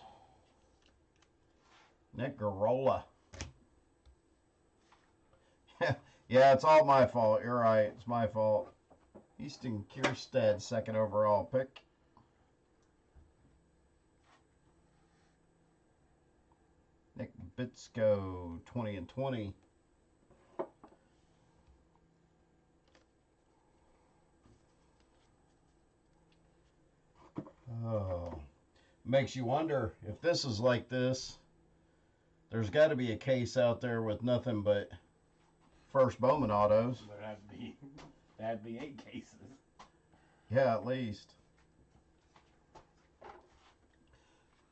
Nick Garola. Yeah, it's all my fault. You're right. It's my fault. Easton Kierstead, 2nd overall pick. Nick Bitsko, 20 and 20. Oh, makes you wonder if this is like this. There's got to be a case out there with nothing but first Bowman autos. That'd be 8 cases. Yeah, at least.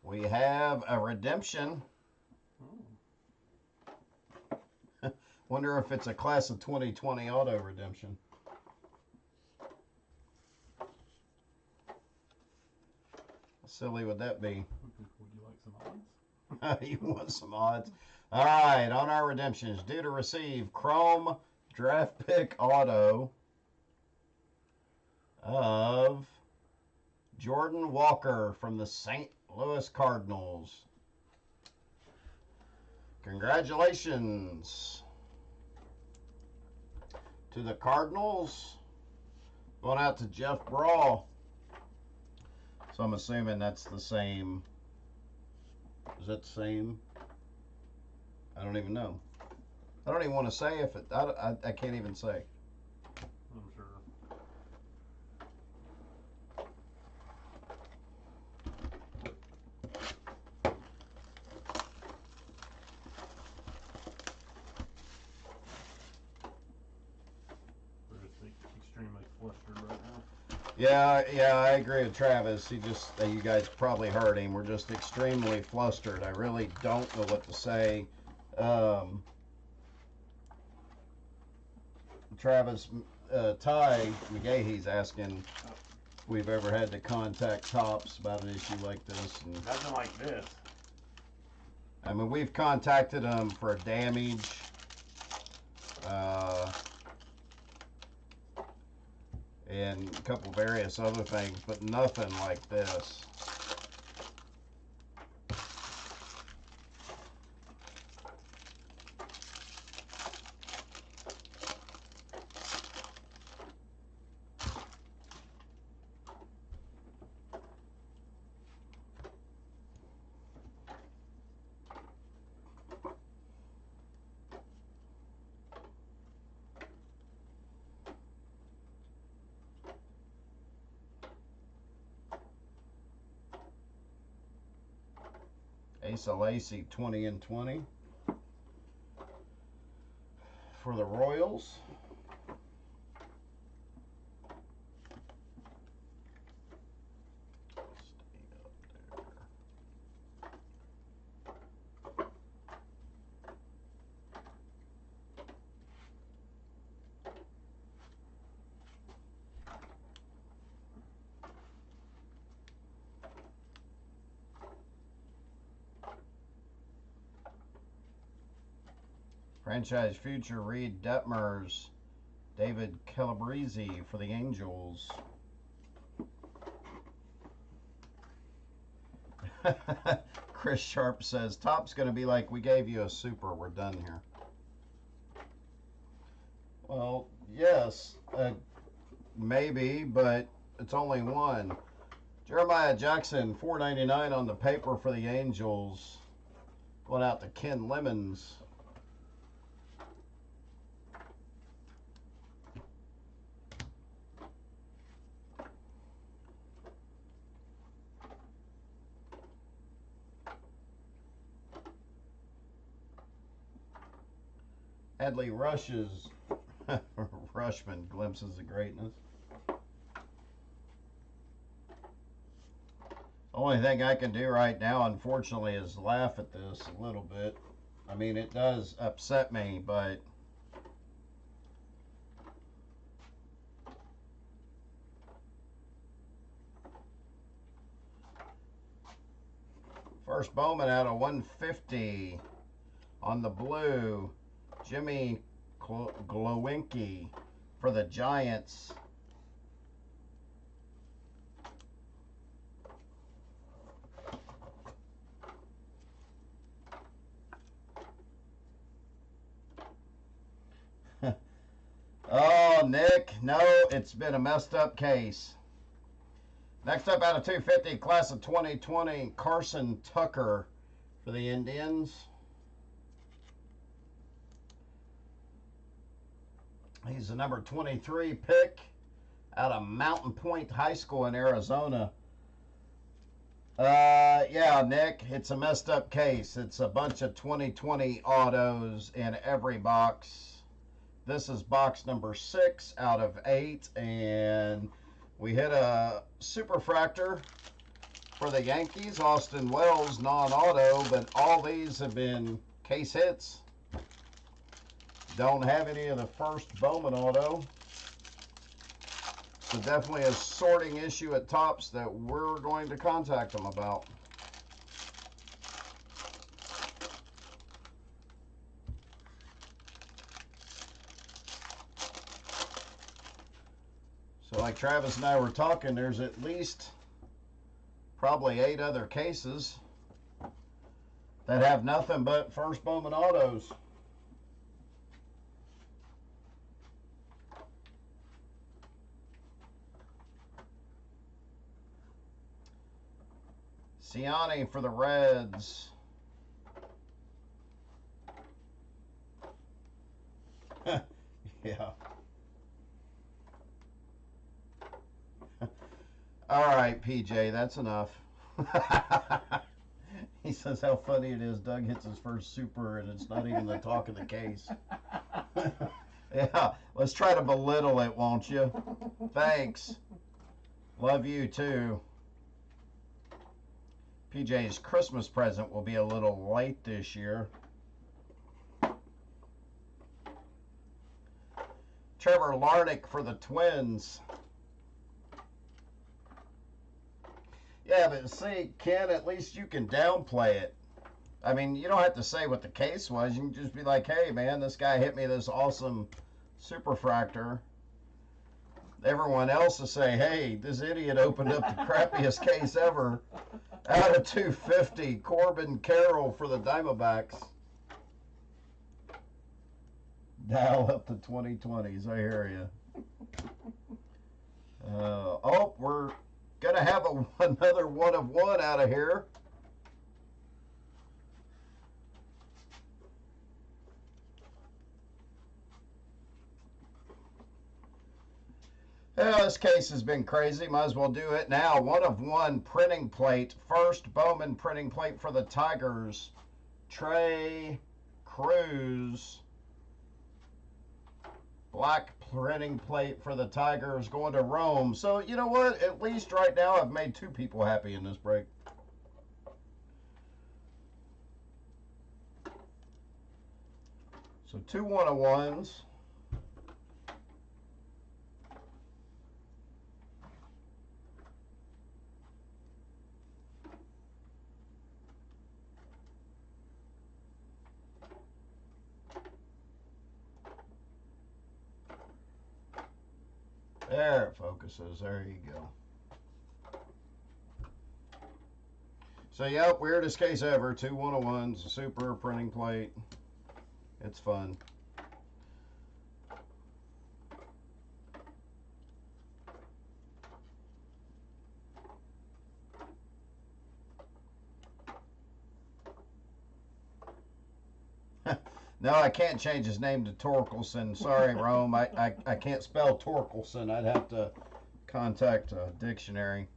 We have a redemption. Wonder if it's a class of 2020 auto redemption. How silly would that be? Would you like some odds? You want some odds? All right, on our redemptions, due to receive Chrome draft pick auto of Jordan Walker from the St. Louis Cardinals. Congratulations to the Cardinals. Going out to Jeff Brawl. So I'm assuming that's the same. Is that the same? I don't even know. I don't even want to say if it. I can't even say. I'm sure. We're just extremely flustered right now. Yeah, I agree with Travis. You guys probably heard him. We're just extremely flustered. I really don't know what to say. Travis, Ty McGahee's asking if we've ever had to contact Topps about an issue like this. And, Nothing like this. I mean, we've contacted them for damage. And a couple various other things, but nothing like this. Asa Lacy 20 and 20 for the Royals. Franchise future Reed Detmers, David Calabrese for the Angels. Chris Sharp says, Top's going to be like, we gave you a super, we're done here. Well, yes, maybe, but it's only one. Jeremiah Jackson, $4.99 on the paper for the Angels. Going out to Ken Lemons. Adley Rush's Rushman, glimpses of greatness. Only thing I can do right now, unfortunately, is laugh at this a little bit. I mean, it does upset me, but first Bowman out of 150 on the blue. Jimmy Glowinky for the Giants. Oh, Nick, no, it's been a messed up case. Next up, out of 250, class of 2020, Carson Tucker for the Indians. He's the number 23 pick out of Mountain Point High School in Arizona. Yeah, Nick, it's a messed up case. It's a bunch of 2020 autos in every box. This is box number 6 out of 8, and we hit a superfractor for the Yankees, Austin Wells, non-auto, but all these have been case hits. Don't have any of the first Bowman auto. So definitely a sorting issue at Topps that we're going to contact them about. So like Travis and I were talking, there's at least probably 8 other cases that have nothing but first Bowman autos. Ciani for the Reds. Yeah. All right, PJ, that's enough. He says how funny it is. Doug hits his first super and it's not even the talk of the case. Yeah, let's try to belittle it, won't you? Thanks. Love you too. PJ's Christmas present will be a little late this year. Trevor Larnach for the Twins. Yeah, but see, Ken, at least you can downplay it. I mean, you don't have to say what the case was. You can just be like, hey, man, this guy hit me this awesome superfractor. Everyone else will say, hey, this idiot opened up the crappiest case ever. Out of 250, Corbin Carroll for the Diamondbacks. Dial up the 2020s, I hear you. Oh, we're going to have another 1 of 1 out of here. Well, this case has been crazy. Might as well do it now. 1 of 1 printing plate. First Bowman printing plate for the Tigers. Trey Cruz. Black printing plate for the Tigers going to Rome. So, you know what? At least right now I've made 2 people happy in this break. So 2 1 of 1s. There it focuses. There you go. So, yep, weirdest case ever. 2 1 of 1s, super printing plate. It's fun. No, I can't change his name to Torkelson. Sorry, Rome. I can't spell Torkelson. I'd have to contact a dictionary.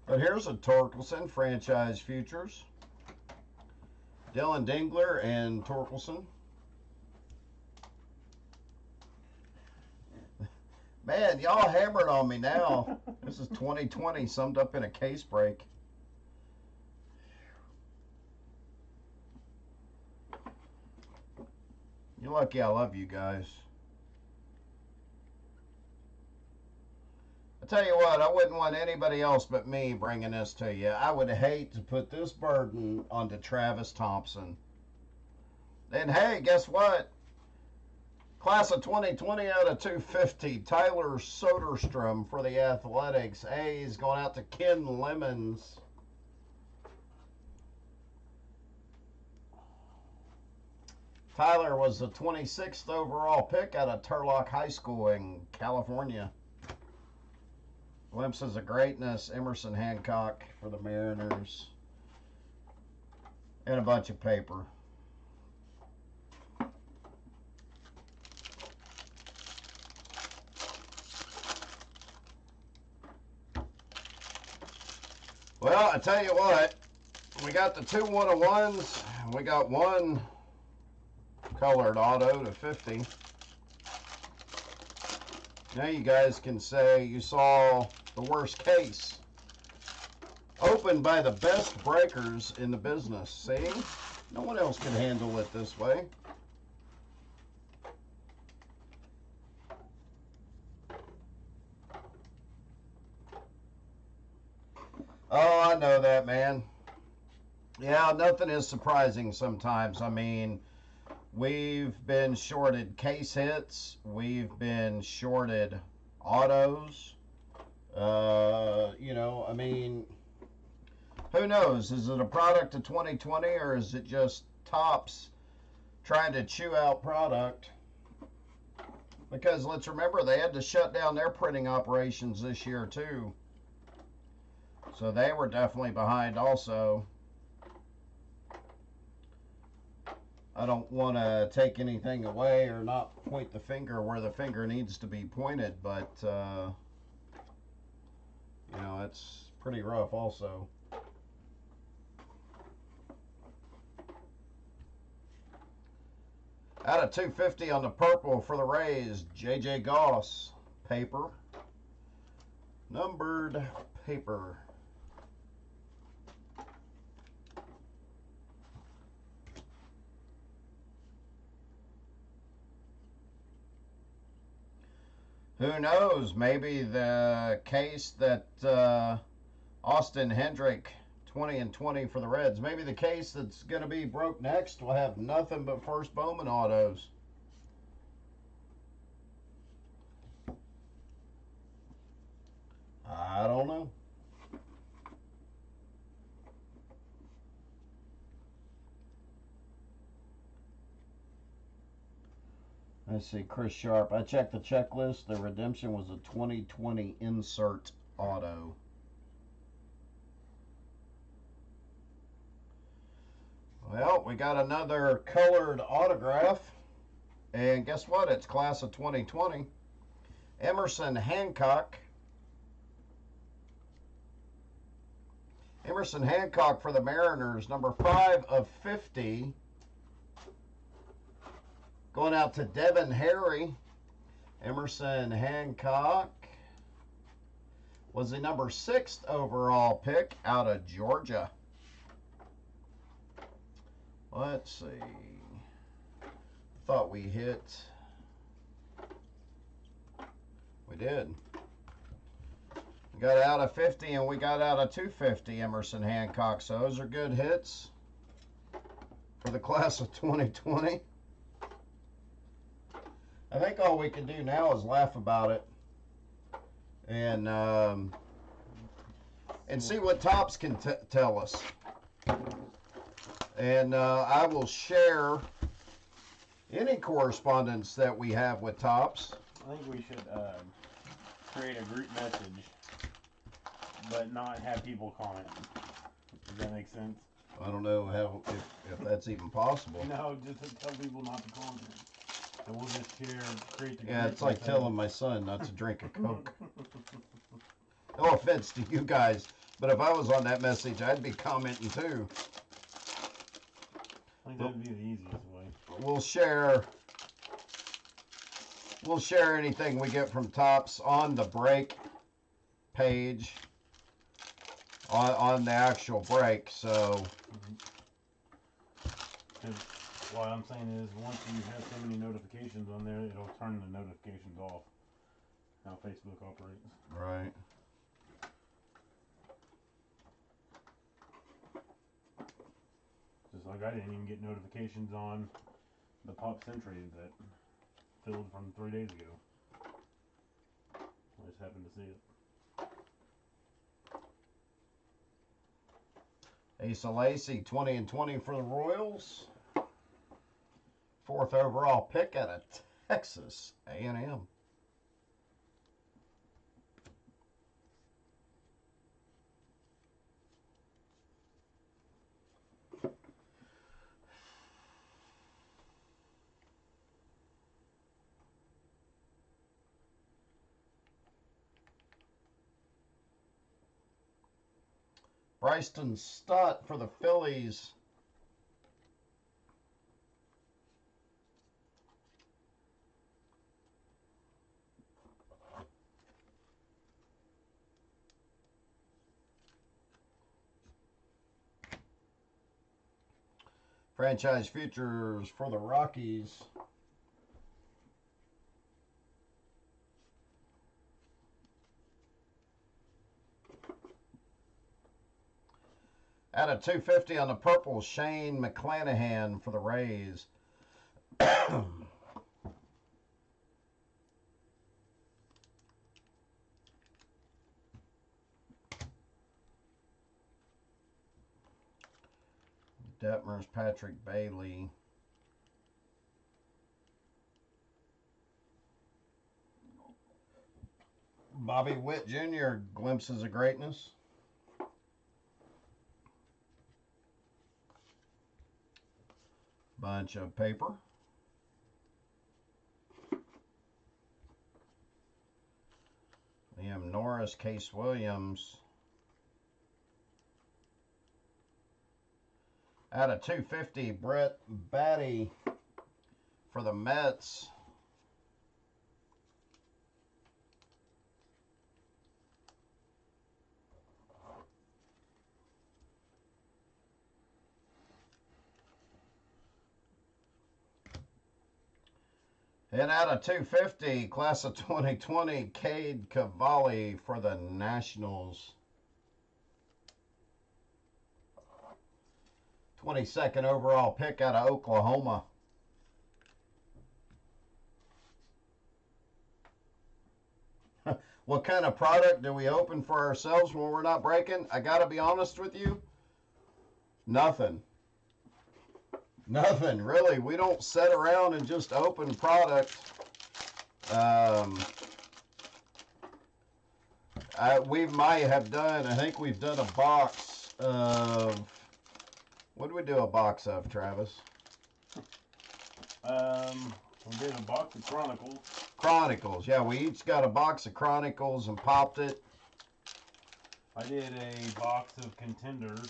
But here's a Torkelson franchise futures. Dylan Dingler and Torkelson. Man, y'all hammered on me now. This is 2020 summed up in a case break. You're lucky I love you guys. I tell you what, I wouldn't want anybody else but me bringing this to you. I would hate to put this burden onto Travis Thompson. And hey, guess what? Class of 2020 out of 250, Tyler Soderstrom for the Athletics. A's going out to Ken Lemons. Tyler was the 26th overall pick out of Turlock High School in California. Glimpses of Greatness, Emerson Hancock for the Mariners. And a bunch of paper. Well, I tell you what, we got the 2 1 of 1s. We got 1 colored auto to 50. Now you guys can say you saw the worst case. Opened by the best breakers in the business. See? No one else can handle it this way. Oh, I know that, man. Yeah, nothing is surprising sometimes. I mean, we've been shorted case hits, we've been shorted autos. I mean, who knows? Is it a product of 2020 or is it just Tops trying to chew out product? Because let's remember, they had to shut down their printing operations this year, too. So they were definitely behind also. I don't want to take anything away or not point the finger where the finger needs to be pointed, but, it's pretty rough also. Out of 250 on the purple for the Rays, J.J. Goss. Paper. Numbered paper. Who knows? Maybe the case that Austin Hendrick, 20 and 20 for the Reds. Maybe the case that's going to be broke next will have nothing but first Bowman autos. I don't know. Let's see, Chris Sharp. I checked the checklist. The redemption was a 2020 insert auto. Well, we got another colored autograph. And guess what? It's class of 2020. Emerson Hancock. Emerson Hancock for the Mariners, number 5 of 50. Going out to Devin Harry. Emerson Hancock was the number 6th overall pick out of Georgia. Let's see. Thought we hit. We did. We got out of 50 and we got out of 250 Emerson Hancock. So those are good hits for the class of 2020. I think all we can do now is laugh about it and see what Tops can tell us. And I will share any correspondence that we have with Tops. I think we should create a group message, but not have people comment. Does that make sense? I don't know how if that's even possible. No, just to tell people not to comment. And we'll just create the Yeah, it's like telling my son not to drink a Coke. No offense to you guys, but if I was on that message, I'd be commenting too. I think that'd be the easiest way. We'll share anything we get from Tops on the break page on the actual break. So What I'm saying is, once you have so many notifications on there, it'll turn the notifications off. How Facebook operates. Right. Just like I didn't even get notifications on the Pop Century that filled from 3 days ago. I just happened to see it. Asa Lacy, 20 and 20 for the Royals. 4th overall pick out of Texas A&M. Bryson Stott for the Phillies. Franchise futures for the Rockies. Out of 250 on the purple, Shane McClanahan for the Rays. Detmer's Patrick Bailey. Bobby Witt Jr., Glimpses of Greatness. Bunch of paper. Liam Norris, Case Williams. Out of 250, Brett Batty for the Mets. And out of 250, class of 2020, Cade Cavalli for the Nationals. 22nd overall pick out of Oklahoma. What kind of product do we open for ourselves when we're not breaking? I got to be honest with you. Nothing. Nothing, really. We don't sit around and just open product. We might have done, I think we've done a box of, what did we do a box of, Travis? We did a box of Chronicles. Chronicles, yeah, we each got a box of Chronicles and popped it. I did a box of Contenders.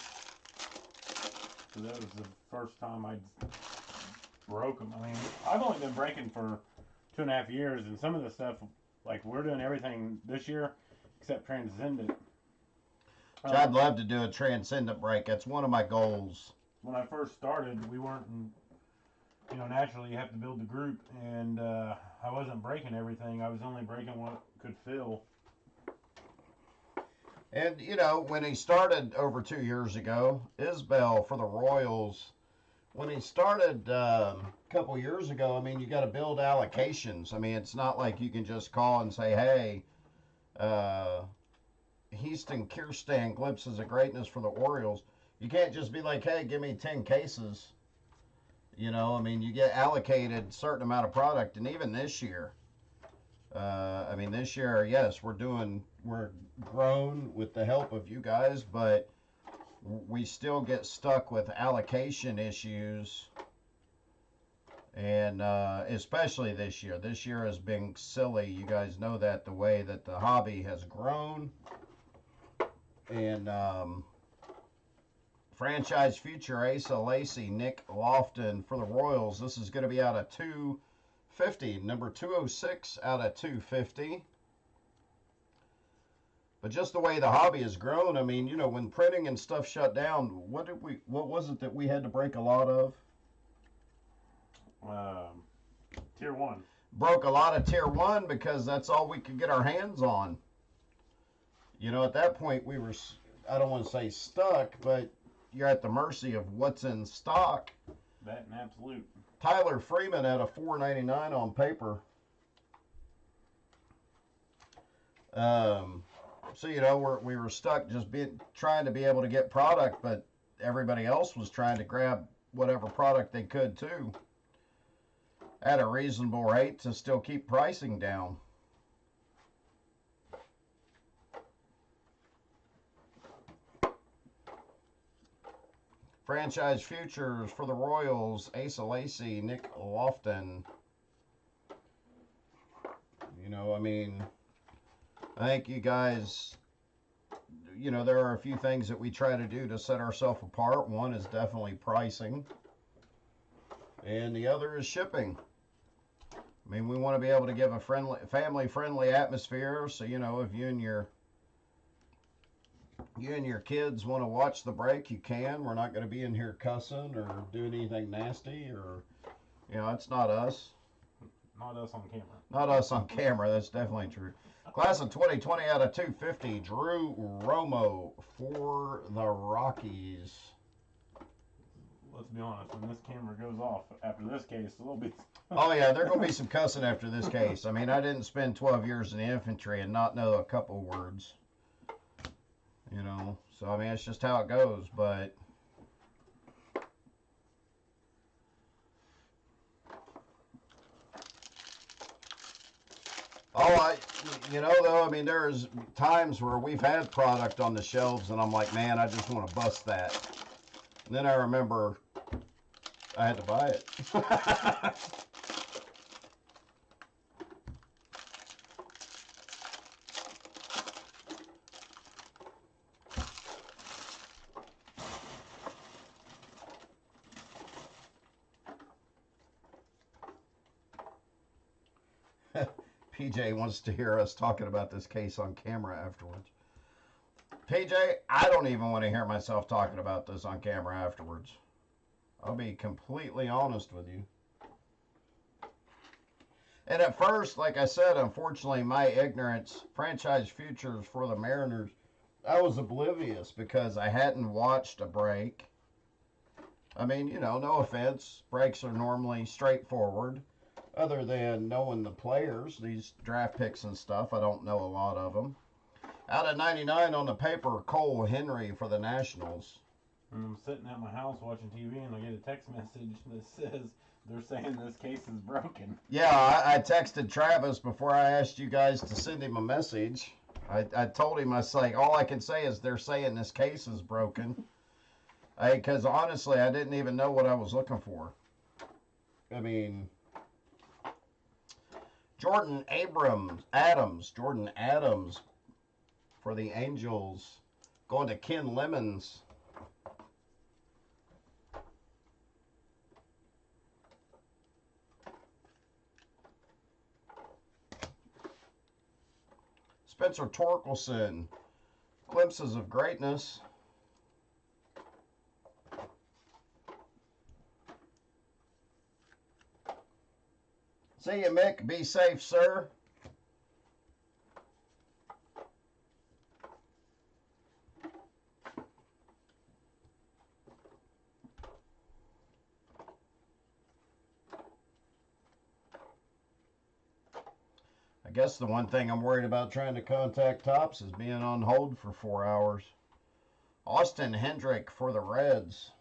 So that was the first time I broke them. I mean, I've only been breaking for 2.5 years, and some of the stuff, like, we're doing everything this year except Transcendent. I'd love to do a Transcendent break. That's one of my goals. When I first started, we weren't, naturally you have to build the group, and I wasn't breaking everything. I was only breaking what could fill. And, when he started over 2 years ago, Isbell for the Royals, when he started a couple years ago, I mean, you got to build allocations. I mean, it's not like you can just call and say, hey, Houston Kirsten, Glimpses of Greatness for the Orioles. You can't just be like, hey, give me 10 cases. I mean, you get allocated a certain amount of product. And even this year, this year, yes, we're grown with the help of you guys, but we still get stuck with allocation issues. And especially this year. This year has been silly. You guys know that, the way that the hobby has grown. And franchise future, Asa Lacy, Nick Lofton for the Royals. This is going to be out of 250. Number 206 out of 250. But just the way the hobby has grown, I mean, when printing and stuff shut down, what was it that we had to break a lot of? Tier 1. Broke a lot of Tier 1 because that's all we could get our hands on. At that point we were, I don't want to say stuck, but you're at the mercy of what's in stock. That and absolute. Tyler Freeman at a $4.99 on paper. So, we were stuck just trying to be able to get product, but everybody else was trying to grab whatever product they could too at a reasonable rate to still keep pricing down. Franchise futures for the Royals, Asa Lacy, Nick Lofton. I think you guys, there are a few things that we try to do to set ourselves apart. One is definitely pricing, and the other is shipping. I mean, we want to be able to give a family-friendly atmosphere. So, if you and your kids want to watch the break, you can. We're not going to be in here cussing or doing anything nasty, or, it's not us. Not us on camera. Not us on camera. That's definitely true. Class of 2020 out of 250, Drew Romo for the Rockies. Let's be honest, when this camera goes off after this case, a little bit. Oh, yeah, there's going to be some cussing after this case. I mean, I didn't spend 12 years in the infantry and not know a couple words. You know, so, I mean, it's just how it goes, but... You know, though, I mean, there's times where we've had product on the shelves and I'm like, man, I just want to bust that. And then I remember I had to buy it. PJ wants to hear us talking about this case on camera afterwards. PJ, I don't even want to hear myself talking about this on camera afterwards. I'll be completely honest with you. And at first, like I said, unfortunately, my ignorance, franchise futures for the Mariners, I was oblivious because I hadn't watched a break. I mean, you know, no offense. Breaks are normally straightforward. Other than knowing the players, these draft picks and stuff, I don't know a lot of them. Out of 99 on the paper, Cole Henry for the Nationals. And I'm sitting at my house watching TV and I get a text message that says they're saying this case is broken. Yeah, I texted Travis before I asked you guys to send him a message. I told him, I was like, all I can say is they're saying this case is broken. Because honestly, I didn't even know what I was looking for. I mean... Jordan Adams for the Angels, going to Ken Lemons. Spencer Torkelson, glimpses of greatness. See you, Mick. Be safe, sir. I guess the one thing I'm worried about trying to contact Topps is being on hold for 4 hours. Austin Hendrick for the Reds.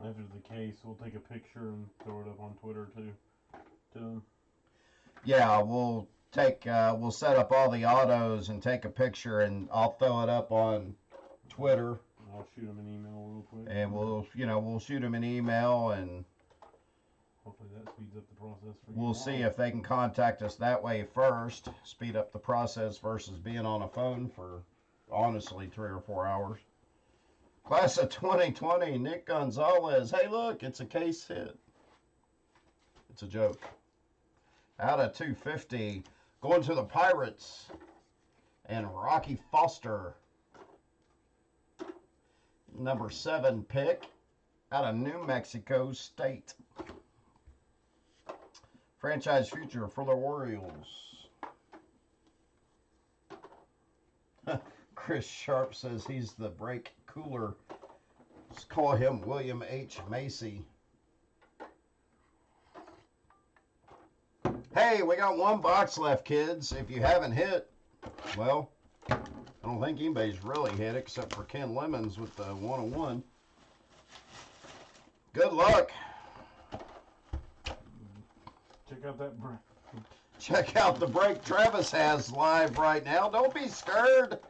After the case, we'll take a picture and throw it up on Twitter too. Yeah, we'll set up all the autos and take a picture, and I'll throw it up on Twitter. I'll shoot him an email real quick. And we'll shoot him an email, and hopefully that speeds up the process for you. We'll see if they can contact us that way first, speed up the process versus being on a phone for honestly 3 or 4 hours. Class of 2020, Nick Gonzalez. Hey, look, it's a case hit. It's a joke. Out of 250, going to the Pirates. And Rocky Foster, number 7 pick, out of New Mexico State. Franchise future for the Orioles. Chris Sharp says he's the break cooler. Let's call him William H. Macy. Hey, we got 1 box left, kids. If you haven't hit, well, I don't think anybody's really hit except for Ken Lemons with the 101. Good luck. Check out the break Travis has live right now. Don't be scared.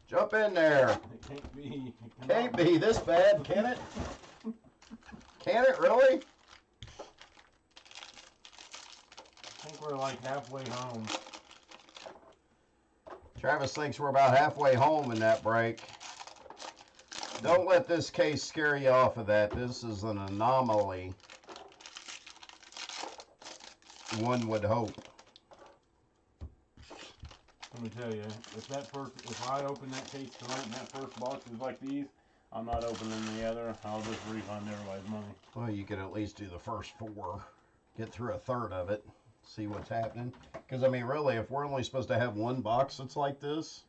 Jump in there. It can't be. Can't be this bad, can it? Can it really? I think we're like halfway home. Travis thinks we're about halfway home in that break. Don't let this case scare you off of that. This is an anomaly. One would hope. Let me tell you, if I open that case tonight and that first box is like these, I'm not opening the other. I'll just refund everybody's money. Well, you could at least do the first 4. Get through a third of it. see what's happening. Because, I mean, really, if we're only supposed to have one box that's like this.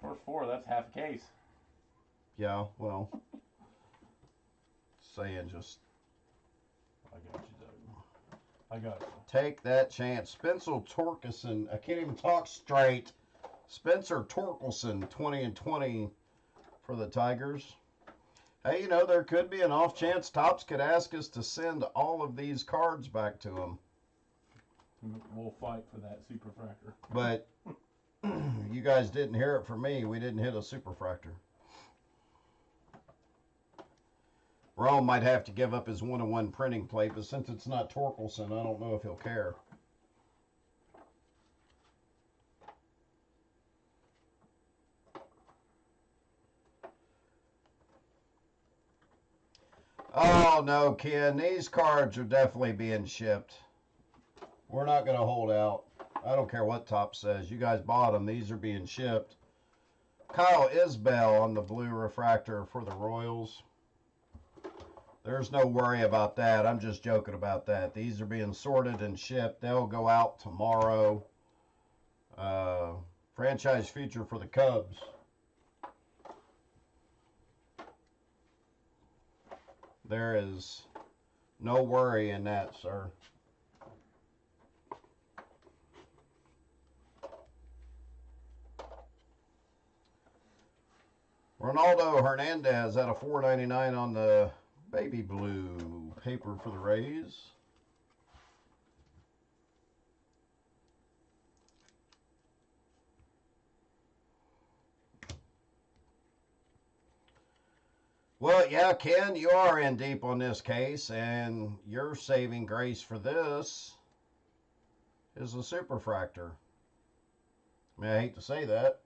First four, that's half a case. Yeah, well, saying just. I got you, Doug. I got you. Take that chance. Spencer Torkelson. I can't even talk straight. Spencer Torkelson, 20-20 for the Tigers. Hey, you know, there could be an off chance Topps could ask us to send all of these cards back to them. We'll fight for that superfractor. But you guys didn't hear it from me. We didn't hit a superfractor. Rome might have to give up his 1-1 printing plate, but since it's not Torkelson, I don't know if he'll care. Oh, no, Ken. These cards are definitely being shipped. We're not going to hold out. I don't care what Top says. You guys bought them. These are being shipped. Kyle Isbell on the blue refractor for the Royals. There's no worry about that. I'm just joking about that. These are being sorted and shipped. They'll go out tomorrow. Franchise feature for the Cubs. There is no worry in that, sir. Ronaldo Hernandez at a $4.99 on the baby blue paper for the Rays. Well, yeah, Ken, you are in deep on this case, and your saving grace for this is a superfractor. I mean, I hate to say that.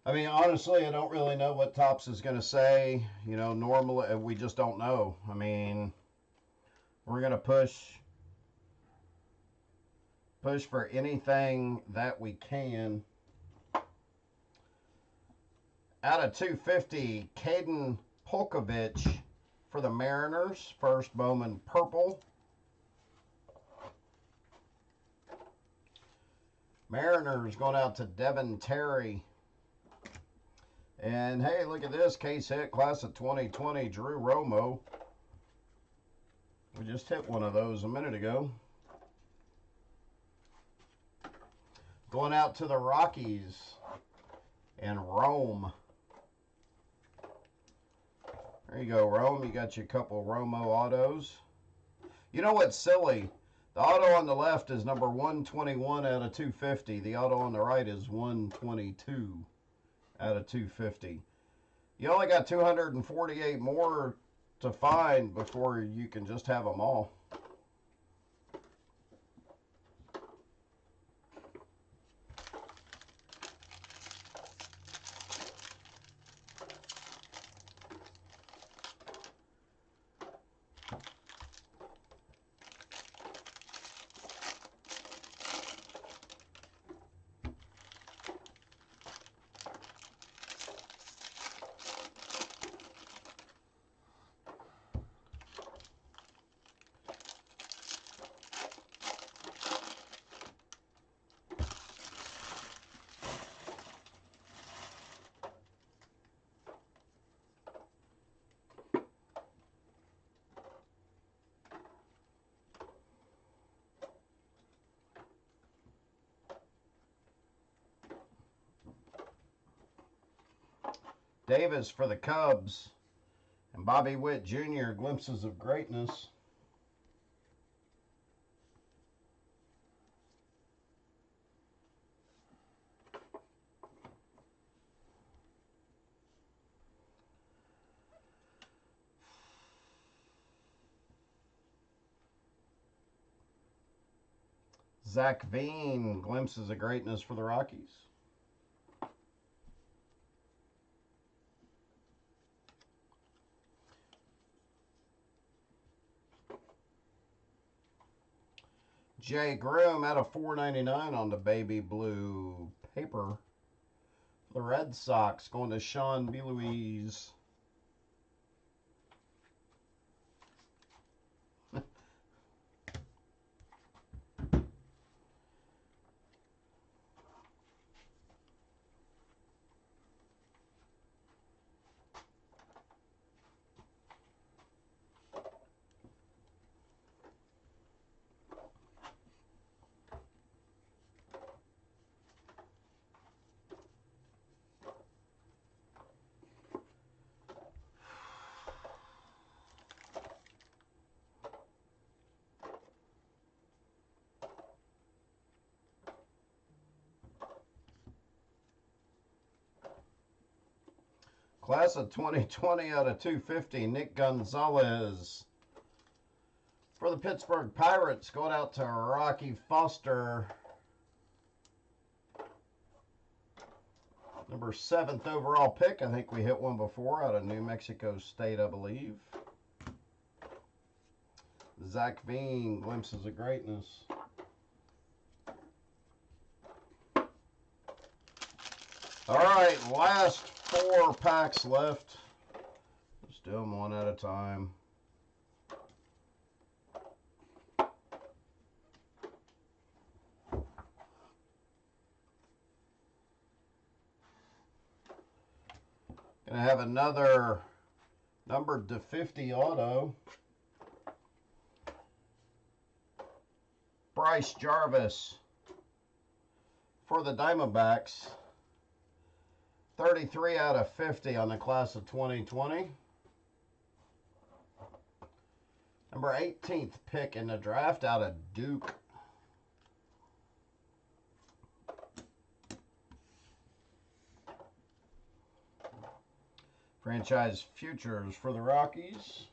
I mean, honestly, I don't really know what Topps is going to say. You know, normally, we just don't know. I mean, we're going to push for anything that we can. Out of 250, Caden Polkovich for the Mariners. First Bowman purple. Mariners going out to Devin Terry. And hey, look at this case hit, class of 2020, Drew Romo. We just hit one of those a minute ago. Going out to the Rockies and Rome. There you go, Rome. You got your couple Romo autos. You know what's silly? The auto on the left is number 121 out of 250. The auto on the right is 122 out of 250. You only got 248 more to find before you can just have them all. Davis for the Cubs. And Bobby Witt Jr., glimpses of greatness. Zach Veen, glimpses of greatness for the Rockies. Jay Grimm out of $4.99 on the baby blue paper. The Red Sox going to Sean B. Louise. Class of 2020 out of 250, Nick Gonzalez. For the Pittsburgh Pirates, going out to Rocky Foster. Number 7th overall pick. I think we hit one before out of New Mexico State, I believe. Zach Veen, glimpses of greatness. All right, last 4 packs left. Let's do them one at a time. Gonna have another numbered to 50 auto. Bryce Jarvis for the Diamondbacks. 33 out of 50 on the class of 2020. Number 18th pick in the draft out of Duke. Franchise futures for the Rockies.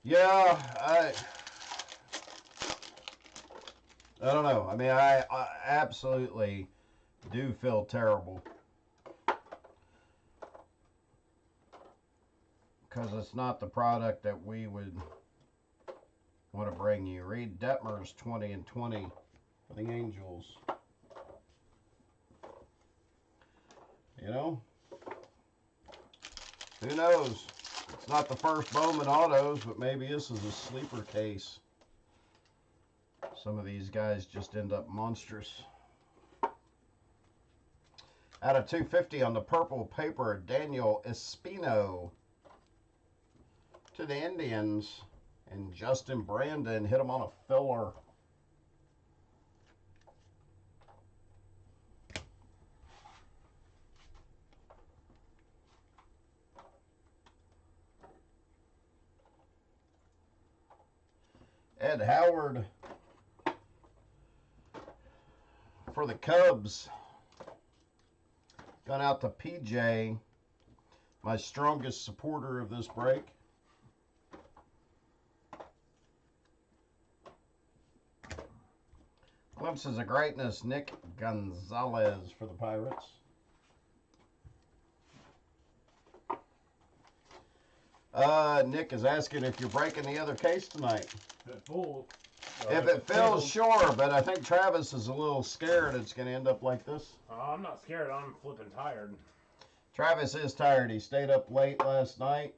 Yeah, I don't know. I mean, I absolutely do feel terrible. Because it's not the product that we would want to bring you. Reed Detmer's 20 and 20 for the Angels. You know? Who knows? It's not the first Bowman autos, but maybe this is a sleeper case. Some of these guys just end up monstrous. Out of 250 on the purple paper, Daniel Espino to the Indians. And Justin Brandon hit him on a filler. Ed Howard for the Cubs. Gone out to PJ, my strongest supporter of this break. Glimpses of greatness, Nick Gonzalez for the Pirates. Nick is asking if you're breaking the other case tonight. If it fills, sure, but I think Travis is a little scared it's going to end up like this. I'm not scared. I'm flipping tired. Travis is tired. He stayed up late last night.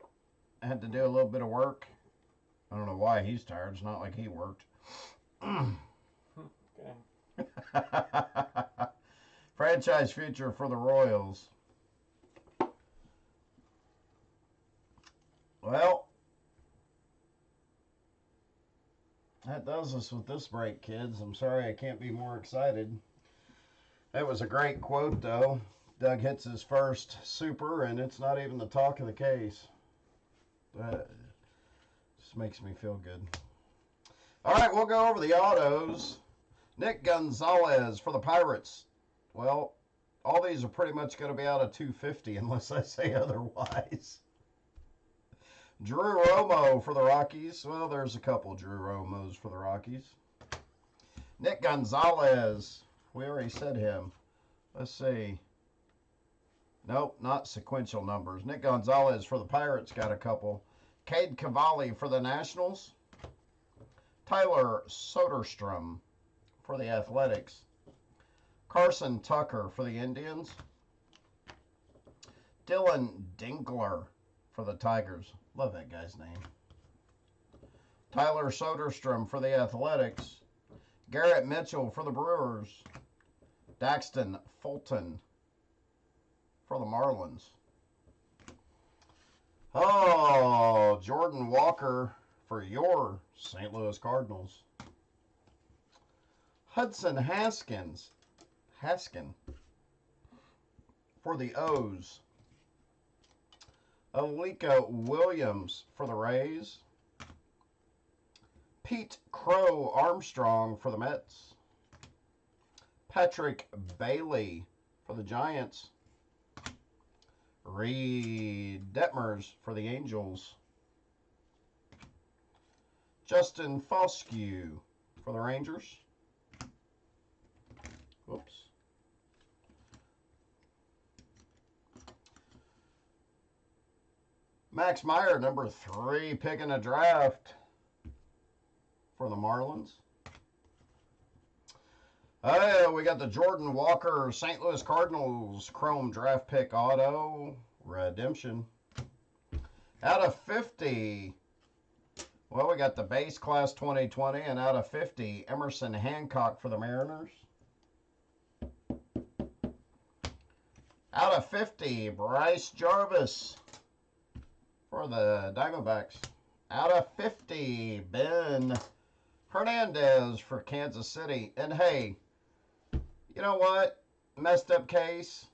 Had to do a little bit of work. I don't know why he's tired. It's not like he worked. Okay. Franchise future for the Royals. Well, that does us with this break, kids. I'm sorry I can't be more excited. That was a great quote, though. Doug hits his first super, and it's not even the talk of the case. That just makes me feel good. All right, we'll go over the autos. Nick Gonzalez for the Pirates. Well, all these are pretty much going to be out of 250 unless I say otherwise. Drew Romo for the Rockies. Well, there's a couple Drew Romos for the Rockies. Nick Gonzalez. We already said him. Let's see. Nope, not sequential numbers. Nick Gonzalez for the Pirates got a couple. Cade Cavalli for the Nationals. Tyler Soderstrom for the Athletics. Carson Tucker for the Indians. Dylan Dinkler for the Tigers. Love that guy's name. Tyler Soderstrom for the Athletics. Garrett Mitchell for the Brewers. Daxton Fulton for the Marlins. Oh, Jordan Walker for your St. Louis Cardinals. Hudson Haskin for the O's. Alika Williams for the Rays. Pete Crow Armstrong for the Mets. Patrick Bailey for the Giants. Reed Detmers for the Angels. Justin Foscue for the Rangers. Whoops. Max Meyer, number 3 pick in the draft for the Marlins. We got the Jordan Walker St. Louis Cardinals Chrome draft pick auto redemption. Out of 50, well, we got the base class 2020, and out of 50, Emerson Hancock for the Mariners. Out of 50, Bryce Jarvis for the Diamondbacks. Out of 50, Ben Hernandez for Kansas City. And hey, you know what? Messed up case.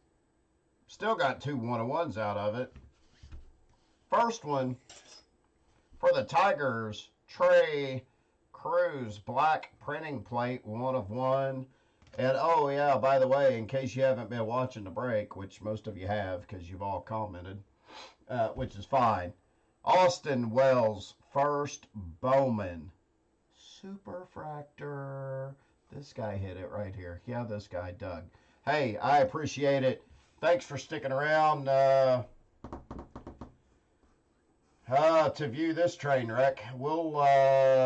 Still got 2 1-of-1s out of it. First one for the Tigers, Trey Cruz, black printing plate, 1-of-1. And oh yeah, by the way, in case you haven't been watching the break, which most of you have because you've all commented, which is fine. Austin Wells, first Bowman, Superfractor. This guy hit it right here. Yeah, this guy, Doug. Hey, I appreciate it. Thanks for sticking around to view this train wreck. We'll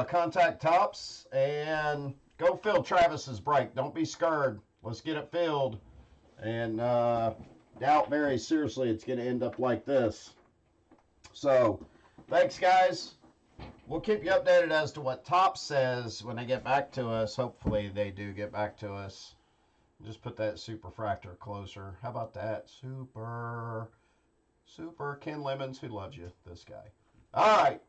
contact Topps and go fill Travis's break. Don't be scared. Let's get it filled. And doubt very seriously it's going to end up like this. So, thanks, guys. We'll keep you updated as to what Topps says when they get back to us. Hopefully, they do get back to us. Just put that Superfractor closer. How about that? Super Ken Lemons, who loves you? This guy. All right.